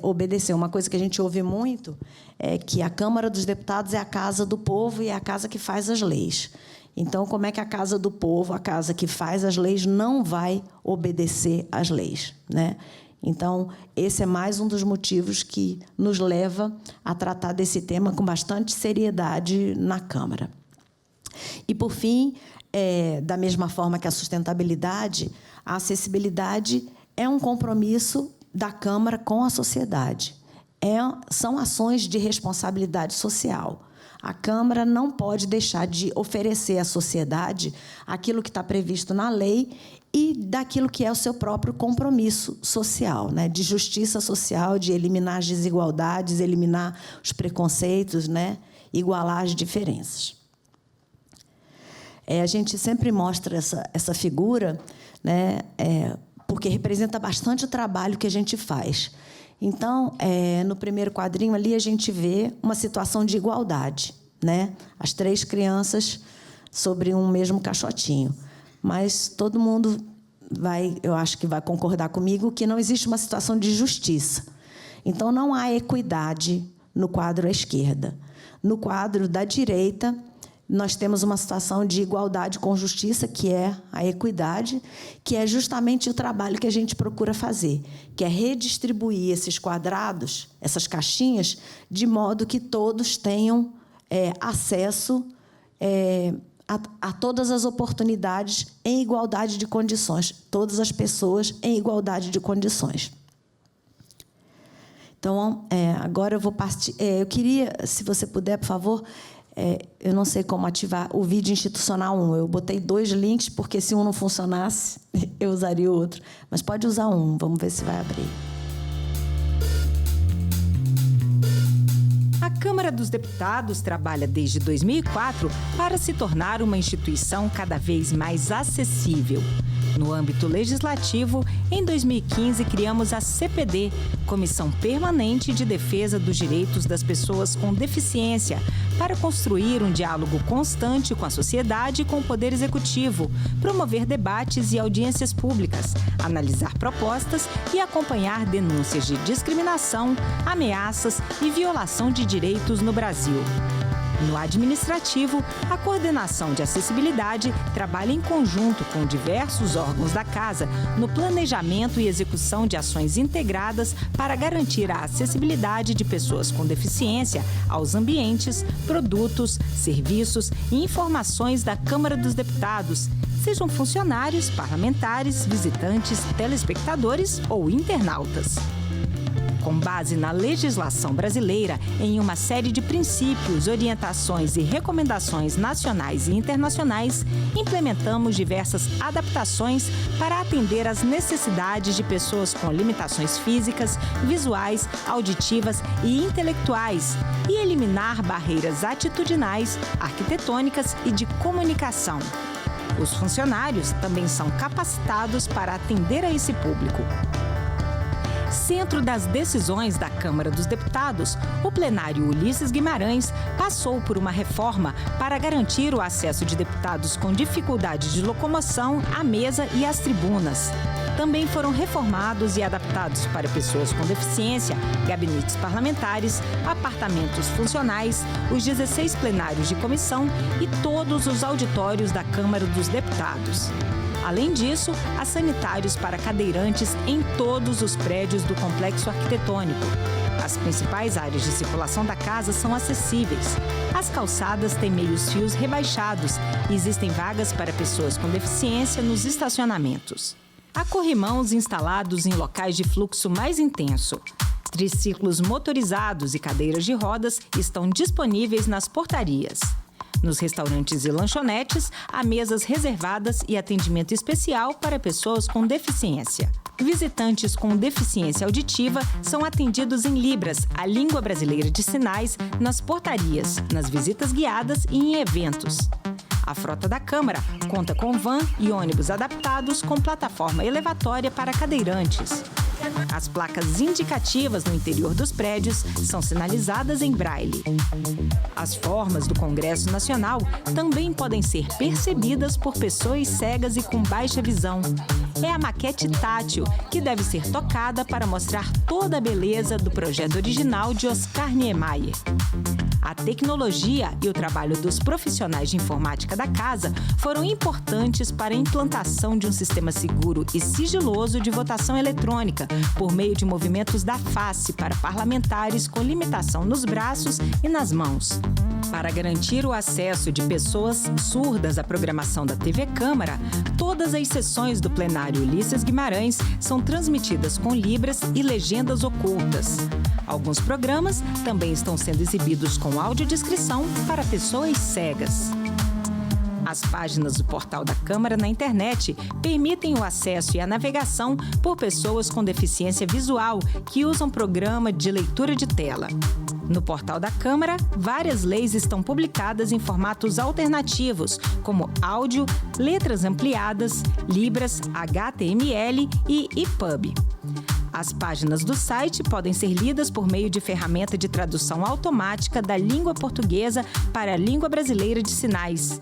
obedecer. Uma coisa que a gente ouve muito é que a Câmara dos Deputados é a casa do povo e é a casa que faz as leis. Então, como é que a casa do povo, a casa que faz as leis, não vai obedecer às leis, né? Então, esse é mais um dos motivos que nos leva a tratar desse tema com bastante seriedade na Câmara. E, por fim, da mesma forma que a sustentabilidade, a acessibilidade é um compromisso da Câmara com a sociedade. São ações de responsabilidade social. A Câmara não pode deixar de oferecer à sociedade aquilo que está previsto na lei e daquilo que é o seu próprio compromisso social, né? De justiça social, de eliminar as desigualdades, eliminar os preconceitos, né? Igualar as diferenças. A gente sempre mostra essa figura, né? Porque representa bastante o trabalho que a gente faz. Então, no primeiro quadrinho ali, a gente vê uma situação de igualdade, né? As 3 crianças sobre um mesmo caixotinho. Mas todo mundo eu acho que vai concordar comigo que não existe uma situação de justiça. Então, não há equidade no quadro à esquerda. No quadro da direita, nós temos uma situação de igualdade com justiça, que é a equidade, que é justamente o trabalho que a gente procura fazer, que é redistribuir esses quadrados, essas caixinhas, de modo que todos tenham acesso a todas as oportunidades em igualdade de condições, todas as pessoas em igualdade de condições. Então, agora eu vou partir. Eu queria, se você puder, por favor. Eu não sei como ativar o vídeo institucional 1. Eu botei 2 links, porque se um não funcionasse, eu usaria o outro. Mas pode usar um, vamos ver se vai abrir. A Câmara dos Deputados trabalha desde 2004 para se tornar uma instituição cada vez mais acessível. No âmbito legislativo, em 2015, criamos a CPD, Comissão Permanente de Defesa dos Direitos das Pessoas com Deficiência, para construir um diálogo constante com a sociedade e com o Poder Executivo, promover debates e audiências públicas, analisar propostas e acompanhar denúncias de discriminação, ameaças e violação de direitos no Brasil. No administrativo, a coordenação de acessibilidade trabalha em conjunto com diversos órgãos da Casa no planejamento e execução de ações integradas para garantir a acessibilidade de pessoas com deficiência aos ambientes, produtos, serviços e informações da Câmara dos Deputados, sejam funcionários, parlamentares, visitantes, telespectadores ou internautas. Com base na legislação brasileira, em uma série de princípios, orientações e recomendações nacionais e internacionais, implementamos diversas adaptações para atender às necessidades de pessoas com limitações físicas, visuais, auditivas e intelectuais e eliminar barreiras atitudinais, arquitetônicas e de comunicação. Os funcionários também são capacitados para atender a esse público. Centro das decisões da Câmara dos Deputados, o plenário Ulisses Guimarães passou por uma reforma para garantir o acesso de deputados com dificuldade de locomoção à mesa e às tribunas. Também foram reformados e adaptados para pessoas com deficiência, gabinetes parlamentares, apartamentos funcionais, os 16 plenários de comissão e todos os auditórios da Câmara dos Deputados. Além disso, há sanitários para cadeirantes em todos os prédios do complexo arquitetônico. As principais áreas de circulação da casa são acessíveis. As calçadas têm meios-fios rebaixados e existem vagas para pessoas com deficiência nos estacionamentos. Há corrimãos instalados em locais de fluxo mais intenso. Triciclos motorizados e cadeiras de rodas estão disponíveis nas portarias. Nos restaurantes e lanchonetes, há mesas reservadas e atendimento especial para pessoas com deficiência. Visitantes com deficiência auditiva são atendidos em Libras, a língua brasileira de sinais, nas portarias, nas visitas guiadas e em eventos. A frota da Câmara conta com van e ônibus adaptados com plataforma elevatória para cadeirantes. As placas indicativas no interior dos prédios são sinalizadas em braille. As formas do Congresso Nacional também podem ser percebidas por pessoas cegas e com baixa visão. É a maquete tátil, que deve ser tocada para mostrar toda a beleza do projeto original de Oscar Niemeyer. A tecnologia e o trabalho dos profissionais de informática da casa foram importantes para a implantação de um sistema seguro e sigiloso de votação eletrônica, por meio de movimentos da face para parlamentares com limitação nos braços e nas mãos. Para garantir o acesso de pessoas surdas à programação da TV Câmara, todas as sessões do plenário Ulisses Guimarães são transmitidas com libras e legendas ocultas. Alguns programas também estão sendo exibidos com audiodescrição para pessoas cegas. As páginas do portal da Câmara na internet permitem o acesso e a navegação por pessoas com deficiência visual que usam programa de leitura de tela. No portal da Câmara, várias leis estão publicadas em formatos alternativos, como áudio, letras ampliadas, libras, HTML e EPUB. As páginas do site podem ser lidas por meio de ferramenta de tradução automática da língua portuguesa para a língua brasileira de sinais.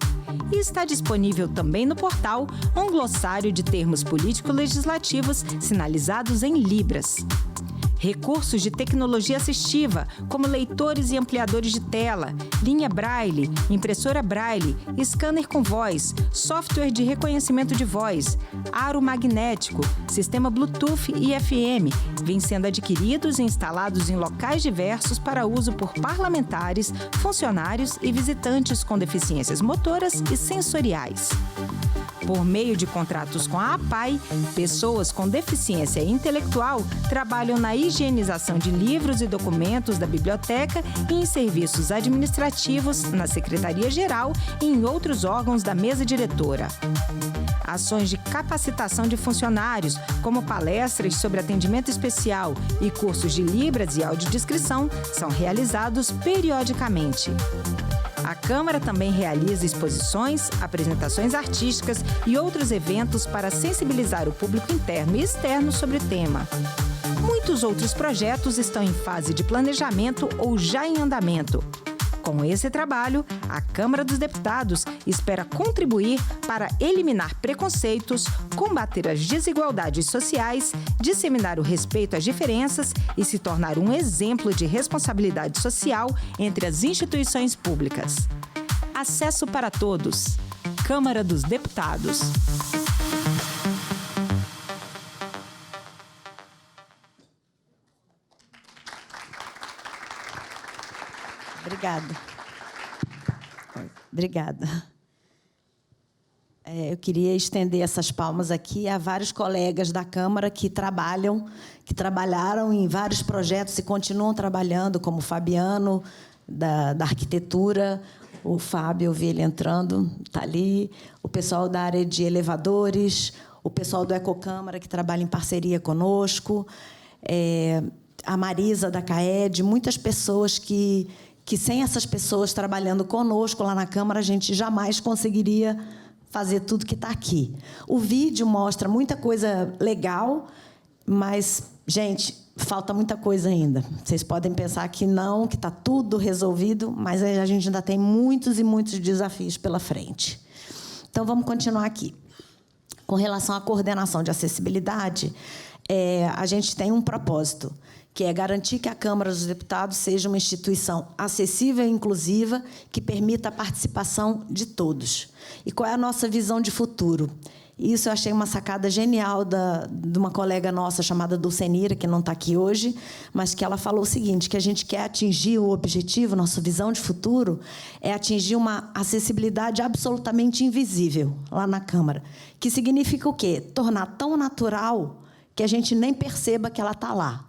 E está disponível também no portal um glossário de termos político-legislativos sinalizados em libras. Recursos de tecnologia assistiva, como leitores e ampliadores de tela, linha Braille, impressora Braille, scanner com voz, software de reconhecimento de voz, aro magnético, sistema Bluetooth e FM, vêm sendo adquiridos e instalados em locais diversos para uso por parlamentares, funcionários e visitantes com deficiências motoras e sensoriais. Por meio de contratos com a APAI, pessoas com deficiência intelectual trabalham na higienização de livros e documentos da biblioteca e em serviços administrativos na Secretaria-Geral e em outros órgãos da mesa diretora. Ações de capacitação de funcionários, como palestras sobre atendimento especial e cursos de Libras e audiodescrição, são realizados periodicamente. A Câmara também realiza exposições, apresentações artísticas e outros eventos para sensibilizar o público interno e externo sobre o tema. Muitos outros projetos estão em fase de planejamento ou já em andamento. Com esse trabalho, a Câmara dos Deputados espera contribuir para eliminar preconceitos, combater as desigualdades sociais, disseminar o respeito às diferenças e se tornar um exemplo de responsabilidade social entre as instituições públicas. Acesso para todos. Câmara dos Deputados. Obrigada. Eu queria estender essas palmas aqui a vários colegas da Câmara que trabalharam em vários projetos e continuam trabalhando, como o Fabiano, da arquitetura, o Fábio, eu vi ele entrando, está ali, o pessoal da área de elevadores, o pessoal do Ecocâmara, que trabalha em parceria conosco, a Marisa, da CAED, muitas pessoas que sem essas pessoas trabalhando conosco lá na Câmara, a gente jamais conseguiria fazer tudo que está aqui. O vídeo mostra muita coisa legal, Mas, gente, falta muita coisa ainda. Vocês podem pensar que não, que está tudo resolvido, mas a gente ainda tem muitos e muitos desafios pela frente. Então, vamos continuar aqui. Com relação à coordenação de acessibilidade, a gente tem um propósito, que é garantir que a Câmara dos Deputados seja uma instituição acessível e inclusiva, que permita a participação de todos. E qual é a nossa visão de futuro? Isso eu achei uma sacada genial de uma colega nossa chamada Dulcenira, que não está aqui hoje, mas que ela falou o seguinte, que a gente quer atingir o objetivo, nossa visão de futuro, é atingir uma acessibilidade absolutamente invisível lá na Câmara. Que significa o quê? Tornar tão natural que a gente nem perceba que ela está lá.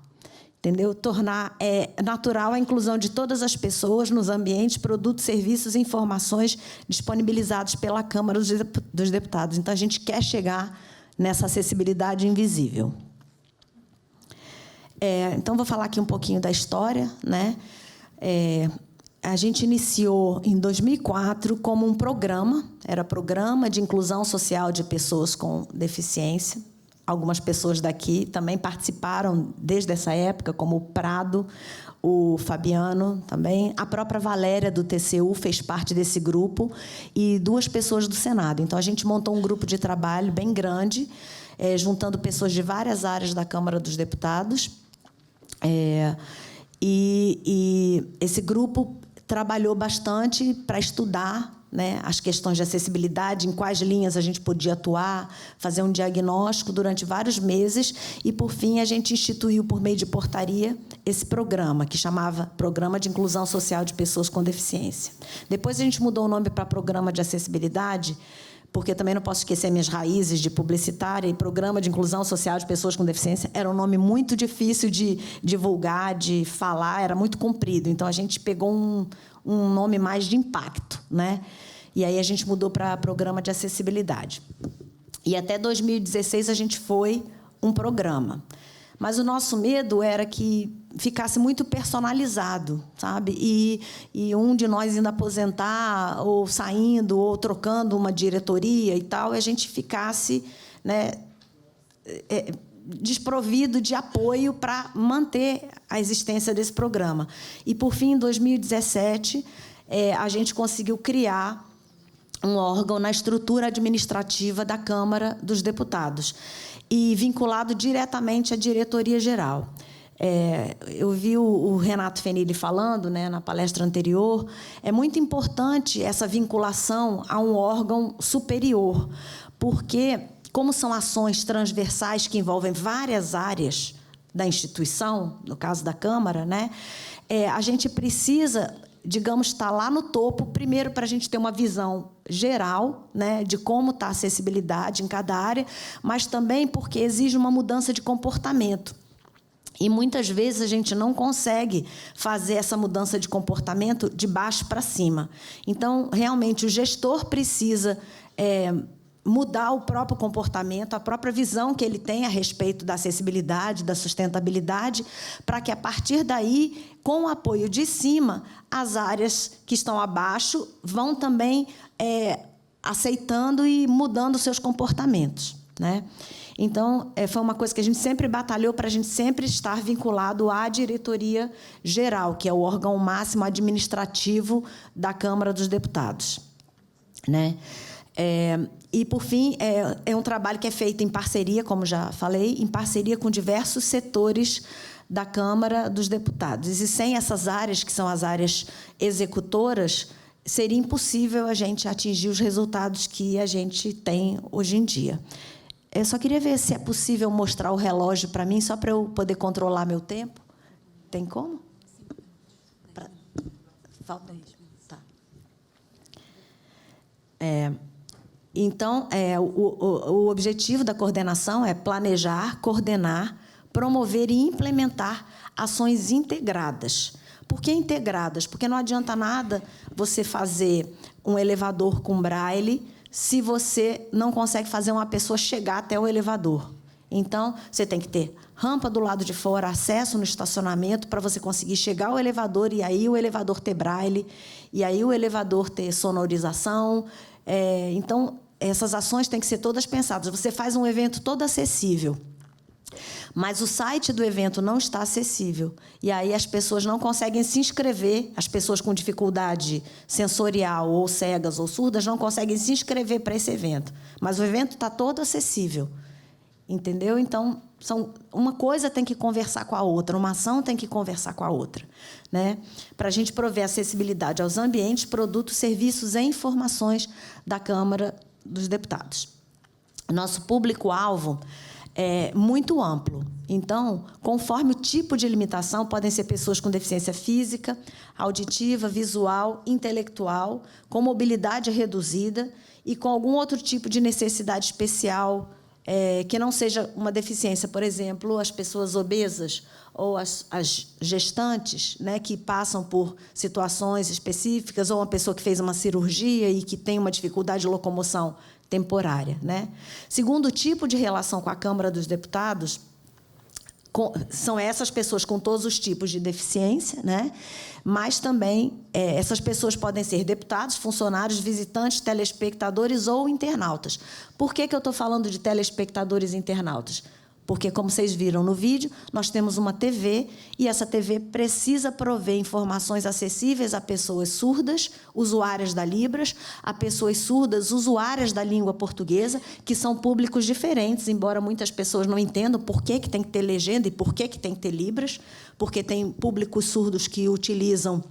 Entendeu? Tornar natural a inclusão de todas as pessoas nos ambientes, produtos, serviços e informações disponibilizados pela Câmara dos Deputados. Então, a gente quer chegar nessa acessibilidade invisível. Então, vou falar aqui um pouquinho da história, né? A gente iniciou em 2004 como um programa, era Programa de Inclusão Social de Pessoas com Deficiência. Algumas pessoas daqui também participaram desde essa época, como o Prado, o Fabiano também. A própria Valéria, do TCU, fez parte desse grupo, e 2 pessoas do Senado. Então, a gente montou um grupo de trabalho bem grande, juntando pessoas de várias áreas da Câmara dos Deputados. E esse grupo trabalhou bastante para estudar, né, as questões de acessibilidade, em quais linhas a gente podia atuar, fazer um diagnóstico durante vários meses e, por fim, a gente instituiu, por meio de portaria, esse programa, que chamava Programa de Inclusão Social de Pessoas com Deficiência. Depois a gente mudou o nome para Programa de Acessibilidade, porque também não posso esquecer minhas raízes de publicitária, e Programa de Inclusão Social de Pessoas com Deficiência era um nome muito difícil de divulgar, de falar, era muito comprido. Então, a gente pegou um nome mais de impacto, né? E aí a gente mudou para Programa de Acessibilidade. E até 2016 a gente foi um programa. Mas o nosso medo era que ficasse muito personalizado, sabe? E um de nós indo aposentar, ou saindo, ou trocando uma diretoria e tal, e a gente ficasse, né, desprovido de apoio para manter a existência desse programa. E, por fim, em 2017, a gente conseguiu criar um órgão na estrutura administrativa da Câmara dos Deputados e vinculado diretamente à diretoria-geral. Eu vi o Renato Fenili falando, né, na palestra anterior, é muito importante essa vinculação a um órgão superior, porque, como são ações transversais que envolvem várias áreas da instituição, no caso da Câmara, né, a gente precisa, digamos, estar lá no topo, primeiro, para a gente ter uma visão geral, né, de como está a acessibilidade em cada área, mas também porque exige uma mudança de comportamento. E, muitas vezes, a gente não consegue fazer essa mudança de comportamento de baixo para cima. Então, realmente, o gestor precisa mudar o próprio comportamento, a própria visão que ele tem a respeito da acessibilidade, da sustentabilidade, para que, a partir daí, com o apoio de cima, as áreas que estão abaixo vão também aceitando e mudando seus comportamentos, né? Então, foi uma coisa que a gente sempre batalhou para a gente sempre estar vinculado à diretoria geral, que é o órgão máximo administrativo da Câmara dos Deputados, né? E, por fim, é um trabalho que é feito em parceria, como já falei, em parceria com diversos setores da Câmara dos Deputados. E, sem essas áreas, que são as áreas executoras, seria impossível a gente atingir os resultados que a gente tem hoje em dia. Eu só queria ver se é possível mostrar o relógio para mim, só para eu poder controlar meu tempo. Tem como? Falta isso. Tá. Então, o objetivo da coordenação é planejar, coordenar, promover e implementar ações integradas. Por que integradas? Porque não adianta nada você fazer um elevador com braille se você não consegue fazer uma pessoa chegar até o elevador. Então, você tem que ter rampa do lado de fora, acesso no estacionamento para você conseguir chegar ao elevador, e aí o elevador ter braille, e aí o elevador ter sonorização. Então, essas ações têm que ser todas pensadas. Você faz um evento todo acessível. mas o site do evento não está acessível. E aí as pessoas não conseguem se inscrever, as pessoas com dificuldade sensorial, ou cegas ou surdas, não conseguem se inscrever para esse evento. Mas o evento está todo acessível. Entendeu? Então, uma coisa tem que conversar com a outra, uma ação tem que conversar com a outra, né? Para a gente prover acessibilidade aos ambientes, produtos, serviços e informações da Câmara dos Deputados. Nosso público-alvo é muito amplo. Então, conforme o tipo de limitação, podem ser pessoas com deficiência física, auditiva, visual, intelectual, com mobilidade reduzida e com algum outro tipo de necessidade especial, que não seja uma deficiência. Por exemplo, as pessoas obesas ou as gestantes, né, que passam por situações específicas, ou uma pessoa que fez uma cirurgia e que tem uma dificuldade de locomoção temporária, né? Segundo tipo de relação com a Câmara dos Deputados, são essas pessoas com todos os tipos de deficiência, né? Mas também essas pessoas podem ser deputados, funcionários, visitantes, telespectadores ou internautas. Por que eu estou falando de telespectadores e internautas? Porque, como vocês viram no vídeo, nós temos uma TV e essa TV precisa prover informações acessíveis a pessoas surdas, usuárias da Libras, a pessoas surdas, usuárias da língua portuguesa, que são públicos diferentes, embora muitas pessoas não entendam por que tem que ter legenda e por que tem que ter Libras, porque tem públicos surdos que utilizam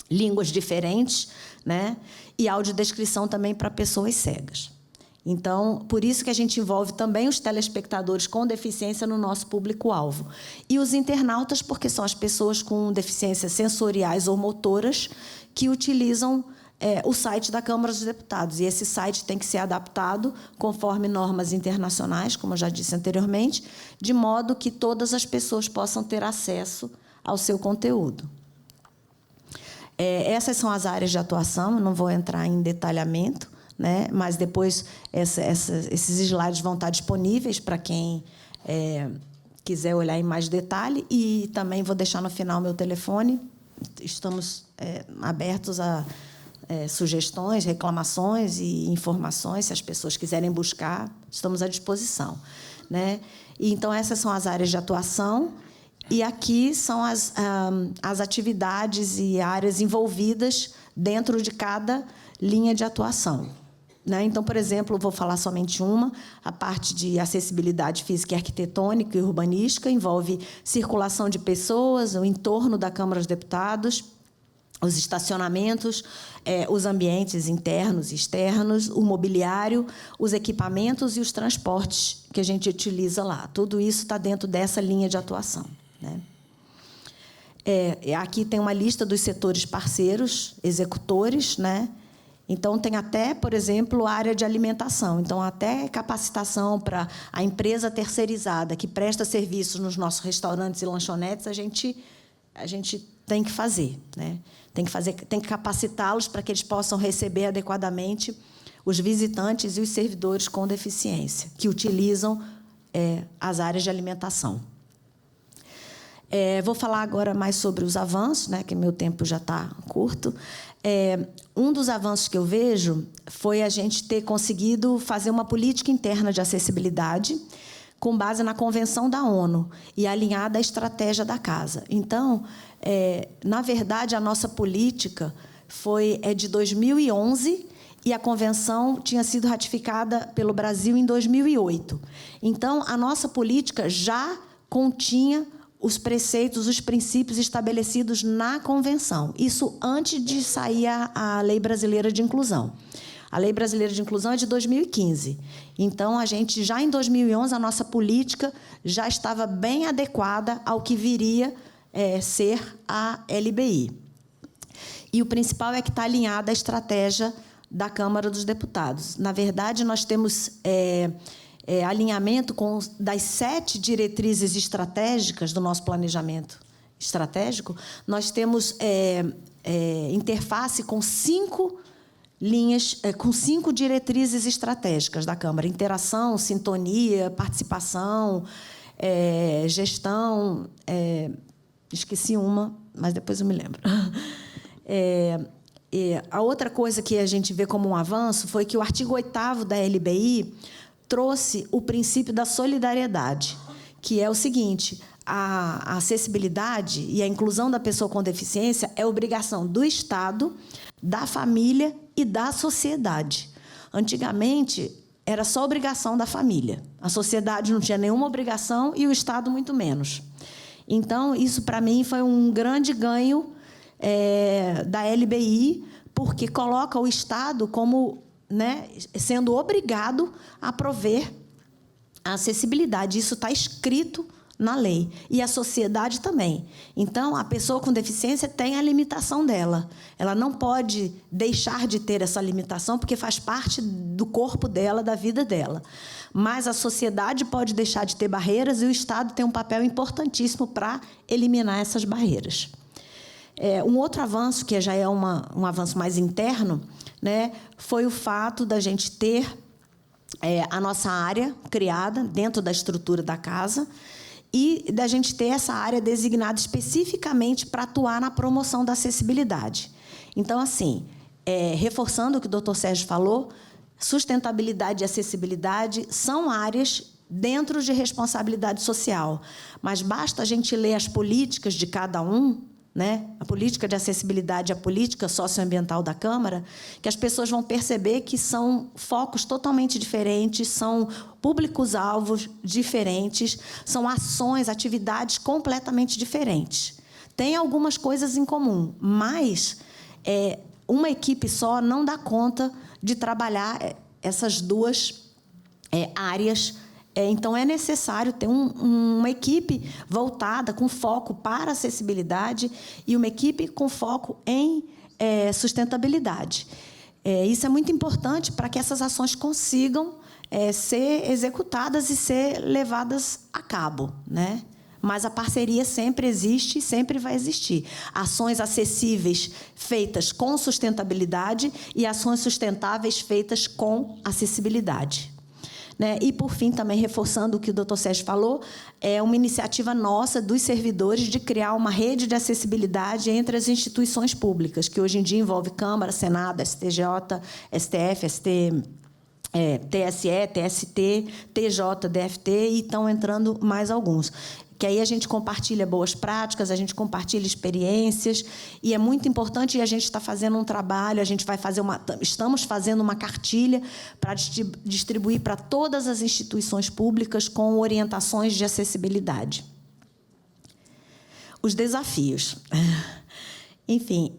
línguas diferentes, né? E audiodescrição também para pessoas cegas. Então, por isso que a gente envolve também os telespectadores com deficiência no nosso público-alvo. E os internautas, porque são as pessoas com deficiências sensoriais ou motoras que utilizam o site da Câmara dos Deputados. E esse site tem que ser adaptado conforme normas internacionais, como eu já disse anteriormente, de modo que todas as pessoas possam ter acesso ao seu conteúdo. Essas são as áreas de atuação, eu não vou entrar em detalhamento, né? Mas depois esses slides vão estar disponíveis para quem quiser olhar em mais detalhe, e também vou deixar no final meu telefone. Estamos abertos a sugestões, reclamações e informações, se as pessoas quiserem buscar, estamos à disposição, né? E, então, essas são as áreas de atuação, e aqui são as atividades e áreas envolvidas dentro de cada linha de atuação. Né? Então, por exemplo, vou falar somente uma, a parte de acessibilidade física e arquitetônica e urbanística, envolve circulação de pessoas, o entorno da Câmara dos Deputados, os estacionamentos, os ambientes internos e externos, o mobiliário, os equipamentos e os transportes que a gente utiliza lá. Tudo isso está dentro dessa linha de atuação, né? Aqui tem uma lista dos setores parceiros, executores, né? Então, tem até, por exemplo, a área de alimentação. Então, até capacitação para a empresa terceirizada que presta serviços nos nossos restaurantes e lanchonetes, a gente tem que fazer, né? Tem que capacitá-los para que eles possam receber adequadamente os visitantes e os servidores com deficiência, que utilizam as áreas de alimentação. Vou falar agora mais sobre os avanços, né, que meu tempo já está curto. Um dos avanços que eu vejo foi a gente ter conseguido fazer uma política interna de acessibilidade com base na Convenção da ONU e alinhada à estratégia da Casa. Então, na verdade, a nossa política é de 2011 e a Convenção tinha sido ratificada pelo Brasil em 2008. Então, a nossa política já continha os preceitos, os princípios estabelecidos na Convenção. Isso antes de sair a Lei Brasileira de Inclusão. A Lei Brasileira de Inclusão é de 2015. Então, a gente, já em 2011, a nossa política já estava bem adequada ao que viria ser a LBI. E o principal é que está alinhada à estratégia da Câmara dos Deputados. Na verdade, nós temos alinhamento das 7 diretrizes estratégicas do nosso planejamento estratégico. Nós temos interface com 5 linhas, com 5 diretrizes estratégicas da Câmara: interação, sintonia, participação, gestão. Esqueci uma, mas depois eu me lembro. A outra coisa que a gente vê como um avanço foi que o artigo 8º da LBI trouxe o princípio da solidariedade, que é o seguinte: a acessibilidade e a inclusão da pessoa com deficiência é obrigação do Estado, da família e da sociedade. Antigamente, era só obrigação da família. A sociedade não tinha nenhuma obrigação e o Estado muito menos. Então, isso, para mim, foi um grande ganho da LBI, porque coloca o Estado como, né, sendo obrigado a prover a acessibilidade. Isso está escrito na lei. E a sociedade também. Então, a pessoa com deficiência tem a limitação dela. Ela não pode deixar de ter essa limitação, porque faz parte do corpo dela, da vida dela. Mas a sociedade pode deixar de ter barreiras e o Estado tem um papel importantíssimo para eliminar essas barreiras. Um outro avanço, que já é um avanço mais interno, né, foi o fato da gente ter a nossa área criada dentro da estrutura da casa e da gente ter essa área designada especificamente para atuar na promoção da acessibilidade. Então, assim, reforçando o que o doutor Sérgio falou, sustentabilidade e acessibilidade são áreas dentro de responsabilidade social, mas basta a gente ler as políticas de cada um, né? A política de acessibilidade e a política socioambiental da Câmara, que as pessoas vão perceber que são focos totalmente diferentes, são públicos-alvos diferentes, são ações, atividades completamente diferentes. Tem algumas coisas em comum, mas uma equipe só não dá conta de trabalhar essas duas áreas. Então, é necessário ter uma equipe voltada, com foco para a acessibilidade e uma equipe com foco em sustentabilidade. Isso é muito importante para que essas ações consigam ser executadas e ser levadas a cabo, né? Mas a parceria sempre existe e sempre vai existir. Ações acessíveis feitas com sustentabilidade e ações sustentáveis feitas com acessibilidade. E, por fim, também reforçando o que o doutor Sérgio falou, é uma iniciativa nossa, dos servidores, de criar uma rede de acessibilidade entre as instituições públicas, que hoje em dia envolve Câmara, Senado, STJ, STF, TSE, TST, TJ, DFT, e estão entrando mais alguns. Que aí a gente compartilha boas práticas, a gente compartilha experiências, e é muito importante, e a gente está fazendo um trabalho, estamos fazendo uma cartilha para distribuir para todas as instituições públicas com orientações de acessibilidade. Os desafios. Enfim,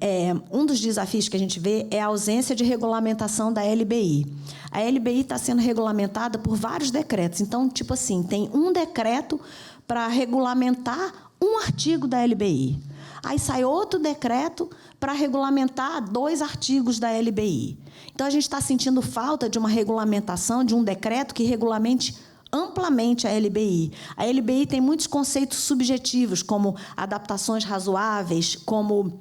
um dos desafios que a gente vê é a ausência de regulamentação da LBI. A LBI está sendo regulamentada por vários decretos. Então, tipo assim, tem um decreto para regulamentar um artigo da LBI. Aí sai outro decreto para regulamentar 2 artigos da LBI. Então, a gente está sentindo falta de uma regulamentação, de um decreto que regulamente amplamente a LBI. A LBI tem muitos conceitos subjetivos, como adaptações razoáveis, como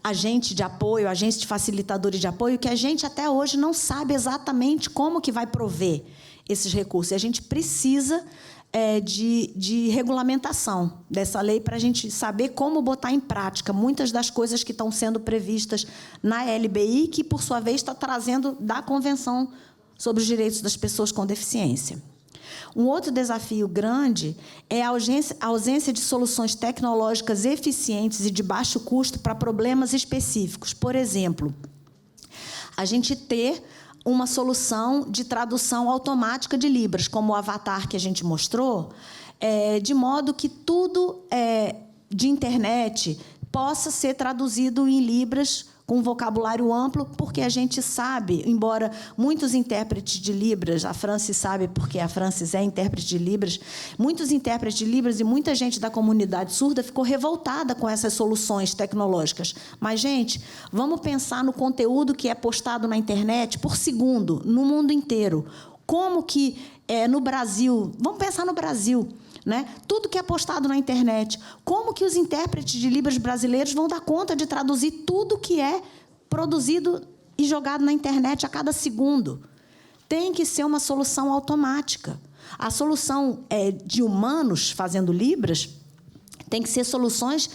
agente de apoio, agente de facilitadores de apoio, que a gente até hoje não sabe exatamente como que vai prover esses recursos. E a gente precisa de regulamentação dessa lei para a gente saber como botar em prática muitas das coisas que estão sendo previstas na LBI, que, por sua vez, está trazendo da Convenção sobre os Direitos das Pessoas com Deficiência. Um outro desafio grande é a ausência de soluções tecnológicas eficientes e de baixo custo para problemas específicos. Por exemplo, a gente ter uma solução de tradução automática de Libras, como o avatar que a gente mostrou, de modo que tudo de internet possa ser traduzido em Libras com um vocabulário amplo, porque a gente sabe, embora muitos intérpretes de Libras, a Francis sabe porque a Francis é intérprete de Libras, muitos intérpretes de Libras e muita gente da comunidade surda ficou revoltada com essas soluções tecnológicas. Mas, gente, vamos pensar no conteúdo que é postado na internet por segundo, no mundo inteiro. Como que no Brasil, vamos pensar no Brasil, né? Tudo que é postado na internet, como que os intérpretes de Libras brasileiros vão dar conta de traduzir tudo que é produzido e jogado na internet a cada segundo? Tem que ser uma solução automática. A solução de humanos fazendo Libras tem que ser soluções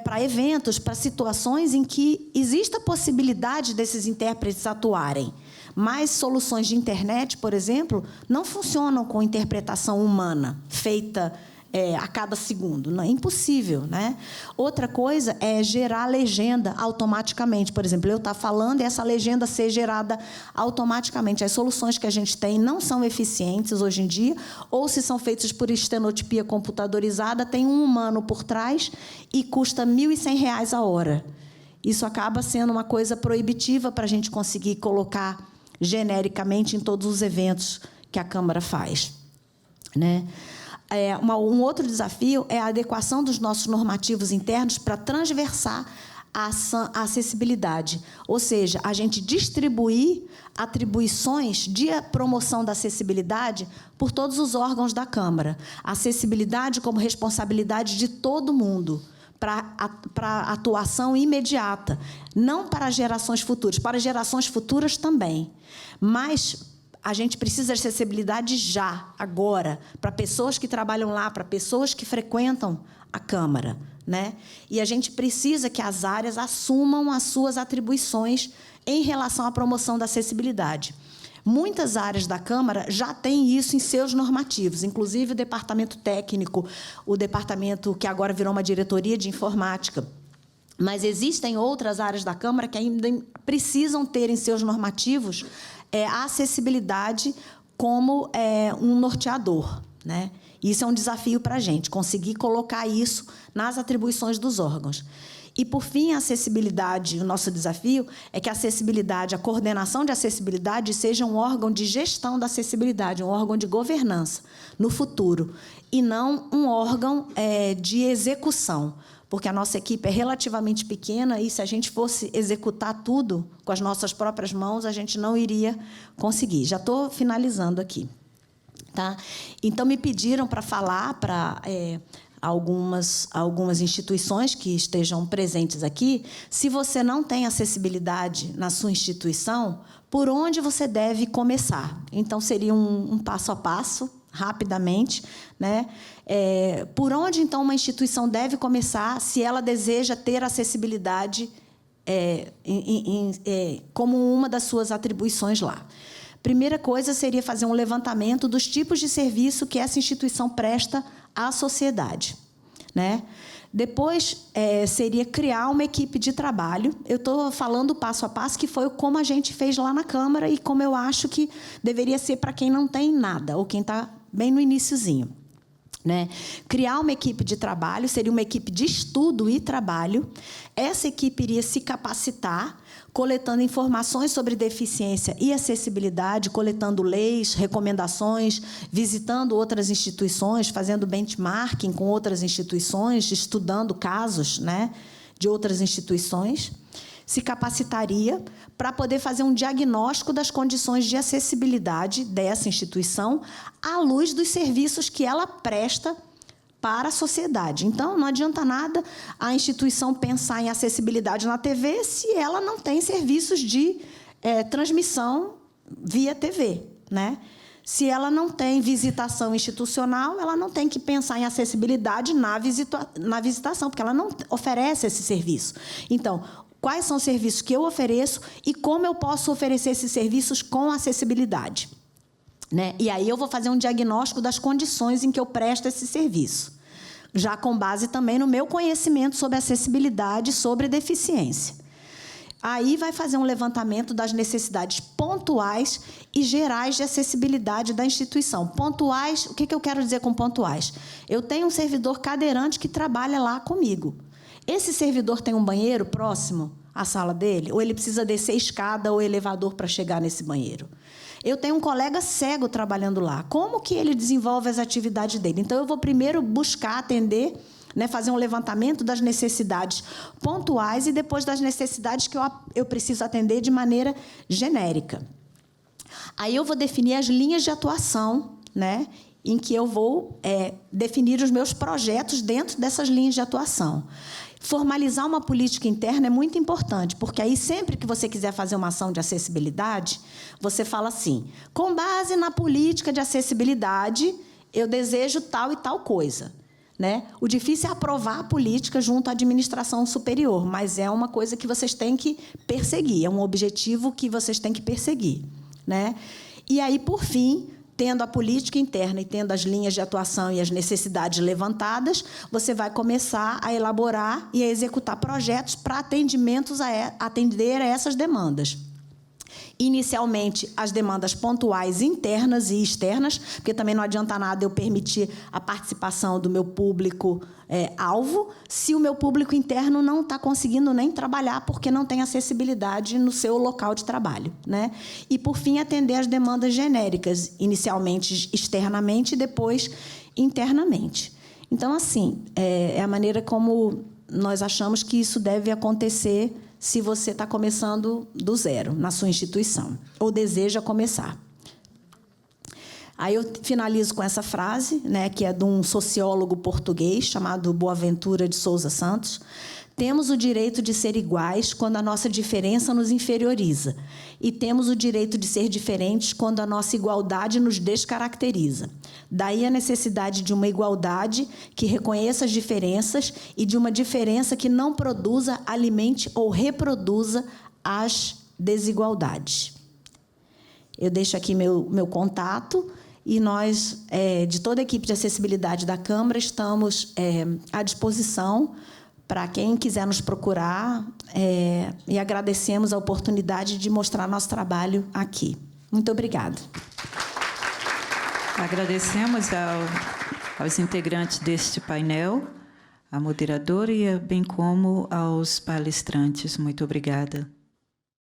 para eventos, para situações em que existe a possibilidade desses intérpretes atuarem. Mas soluções de internet, por exemplo, não funcionam com interpretação humana, feita a cada segundo. Não, é impossível, né? Outra coisa é gerar legenda automaticamente. Por exemplo, eu estar falando e essa legenda ser gerada automaticamente. As soluções que a gente tem não são eficientes hoje em dia, ou se são feitas por estenotipia computadorizada, tem um humano por trás e custa R$ 1.100 a hora. Isso acaba sendo uma coisa proibitiva para a gente conseguir colocar genericamente em todos os eventos que a Câmara faz, né? Um outro desafio é a adequação dos nossos normativos internos para transversar a acessibilidade, ou seja, a gente distribuir atribuições de promoção da acessibilidade por todos os órgãos da Câmara. A acessibilidade como responsabilidade de todo mundo, para atuação imediata, não para gerações futuras, para gerações futuras também, mas a gente precisa de acessibilidade já, agora, para pessoas que trabalham lá, para pessoas que frequentam a Câmara, né? E a gente precisa que as áreas assumam as suas atribuições em relação à promoção da acessibilidade. Muitas áreas da Câmara já têm isso em seus normativos, inclusive o departamento técnico, o departamento que agora virou uma diretoria de informática. Mas existem outras áreas da Câmara que ainda precisam ter em seus normativos a acessibilidade como um norteador, né? Isso é um desafio para a gente, conseguir colocar isso nas atribuições dos órgãos. E, por fim, a acessibilidade, o nosso desafio é que a acessibilidade, a coordenação de acessibilidade seja um órgão de gestão da acessibilidade, um órgão de governança no futuro, e não um órgão de execução, porque a nossa equipe é relativamente pequena e, se a gente fosse executar tudo com as nossas próprias mãos, a gente não iria conseguir. Já estou finalizando aqui. Tá? Então, me pediram para falar para algumas instituições que estejam presentes aqui, se você não tem acessibilidade na sua instituição, por onde você deve começar. Então, seria um passo a passo, rapidamente, né? Por onde, então, uma instituição deve começar se ela deseja ter acessibilidade como uma das suas atribuições lá? Primeira coisa seria fazer um levantamento dos tipos de serviço que essa instituição presta à sociedade, né? Depois, seria criar uma equipe de trabalho. Eu estou falando passo a passo, que foi como a gente fez lá na Câmara e como eu acho que deveria ser para quem não tem nada, ou quem está bem no iniciozinho, né? Criar uma equipe de trabalho, seria uma equipe de estudo e trabalho. Essa equipe iria se capacitar, coletando informações sobre deficiência e acessibilidade, coletando leis, recomendações, visitando outras instituições, fazendo benchmarking com outras instituições, estudando casos, né, de outras instituições. Se capacitaria para poder fazer um diagnóstico das condições de acessibilidade dessa instituição à luz dos serviços que ela presta para a sociedade. Então, não adianta nada a instituição pensar em acessibilidade na TV se ela não tem serviços de transmissão via TV, né? Se ela não tem visitação institucional, ela não tem que pensar em acessibilidade na visitação, porque ela não oferece esse serviço. Então, quais são os serviços que eu ofereço e como eu posso oferecer esses serviços com acessibilidade, né? E aí eu vou fazer um diagnóstico das condições em que eu presto esse serviço, já com base também no meu conhecimento sobre acessibilidade e sobre deficiência. Aí vai fazer um levantamento das necessidades pontuais e gerais de acessibilidade da instituição. Pontuais, o que eu quero dizer com pontuais? Eu tenho um servidor cadeirante que trabalha lá comigo. Esse servidor tem um banheiro próximo à sala dele? Ou ele precisa descer escada ou elevador para chegar nesse banheiro? Eu tenho um colega cego trabalhando lá. Como que ele desenvolve as atividades dele? Então, eu vou primeiro buscar atender, né, fazer um levantamento das necessidades pontuais e depois das necessidades que eu preciso atender de maneira genérica. Aí eu vou definir as linhas de atuação, né, em que eu vou definir os meus projetos dentro dessas linhas de atuação. Formalizar uma política interna é muito importante, porque aí, sempre que você quiser fazer uma ação de acessibilidade, você fala assim: com base na política de acessibilidade, eu desejo tal e tal coisa, né? O difícil é aprovar a política junto à administração superior, mas é uma coisa que vocês têm que perseguir, é um objetivo que vocês têm que perseguir, né? E aí, por fim, tendo a política interna e tendo as linhas de atuação e as necessidades levantadas, você vai começar a elaborar e a executar projetos para atender a essas demandas. Inicialmente, as demandas pontuais internas e externas, porque também não adianta nada eu permitir a participação do meu público-alvo se o meu público interno não está conseguindo nem trabalhar porque não tem acessibilidade no seu local de trabalho, né? E, por fim, atender as demandas genéricas, inicialmente externamente e depois internamente. Então, assim, é a maneira como nós achamos que isso deve acontecer se você está começando do zero na sua instituição, ou deseja começar. Aí eu finalizo com essa frase, né, que é de um sociólogo português chamado Boaventura de Souza Santos. Temos o direito de ser iguais quando a nossa diferença nos inferioriza. E temos o direito de ser diferentes quando a nossa igualdade nos descaracteriza. Daí a necessidade de uma igualdade que reconheça as diferenças e de uma diferença que não produza, alimente ou reproduza as desigualdades. Eu deixo aqui meu contato e nós, de toda a equipe de acessibilidade da Câmara, estamos à disposição para quem quiser nos procurar, e agradecemos a oportunidade de mostrar nosso trabalho aqui. Muito obrigada. Agradecemos aos integrantes deste painel, à moderadora e bem como aos palestrantes. Muito obrigada.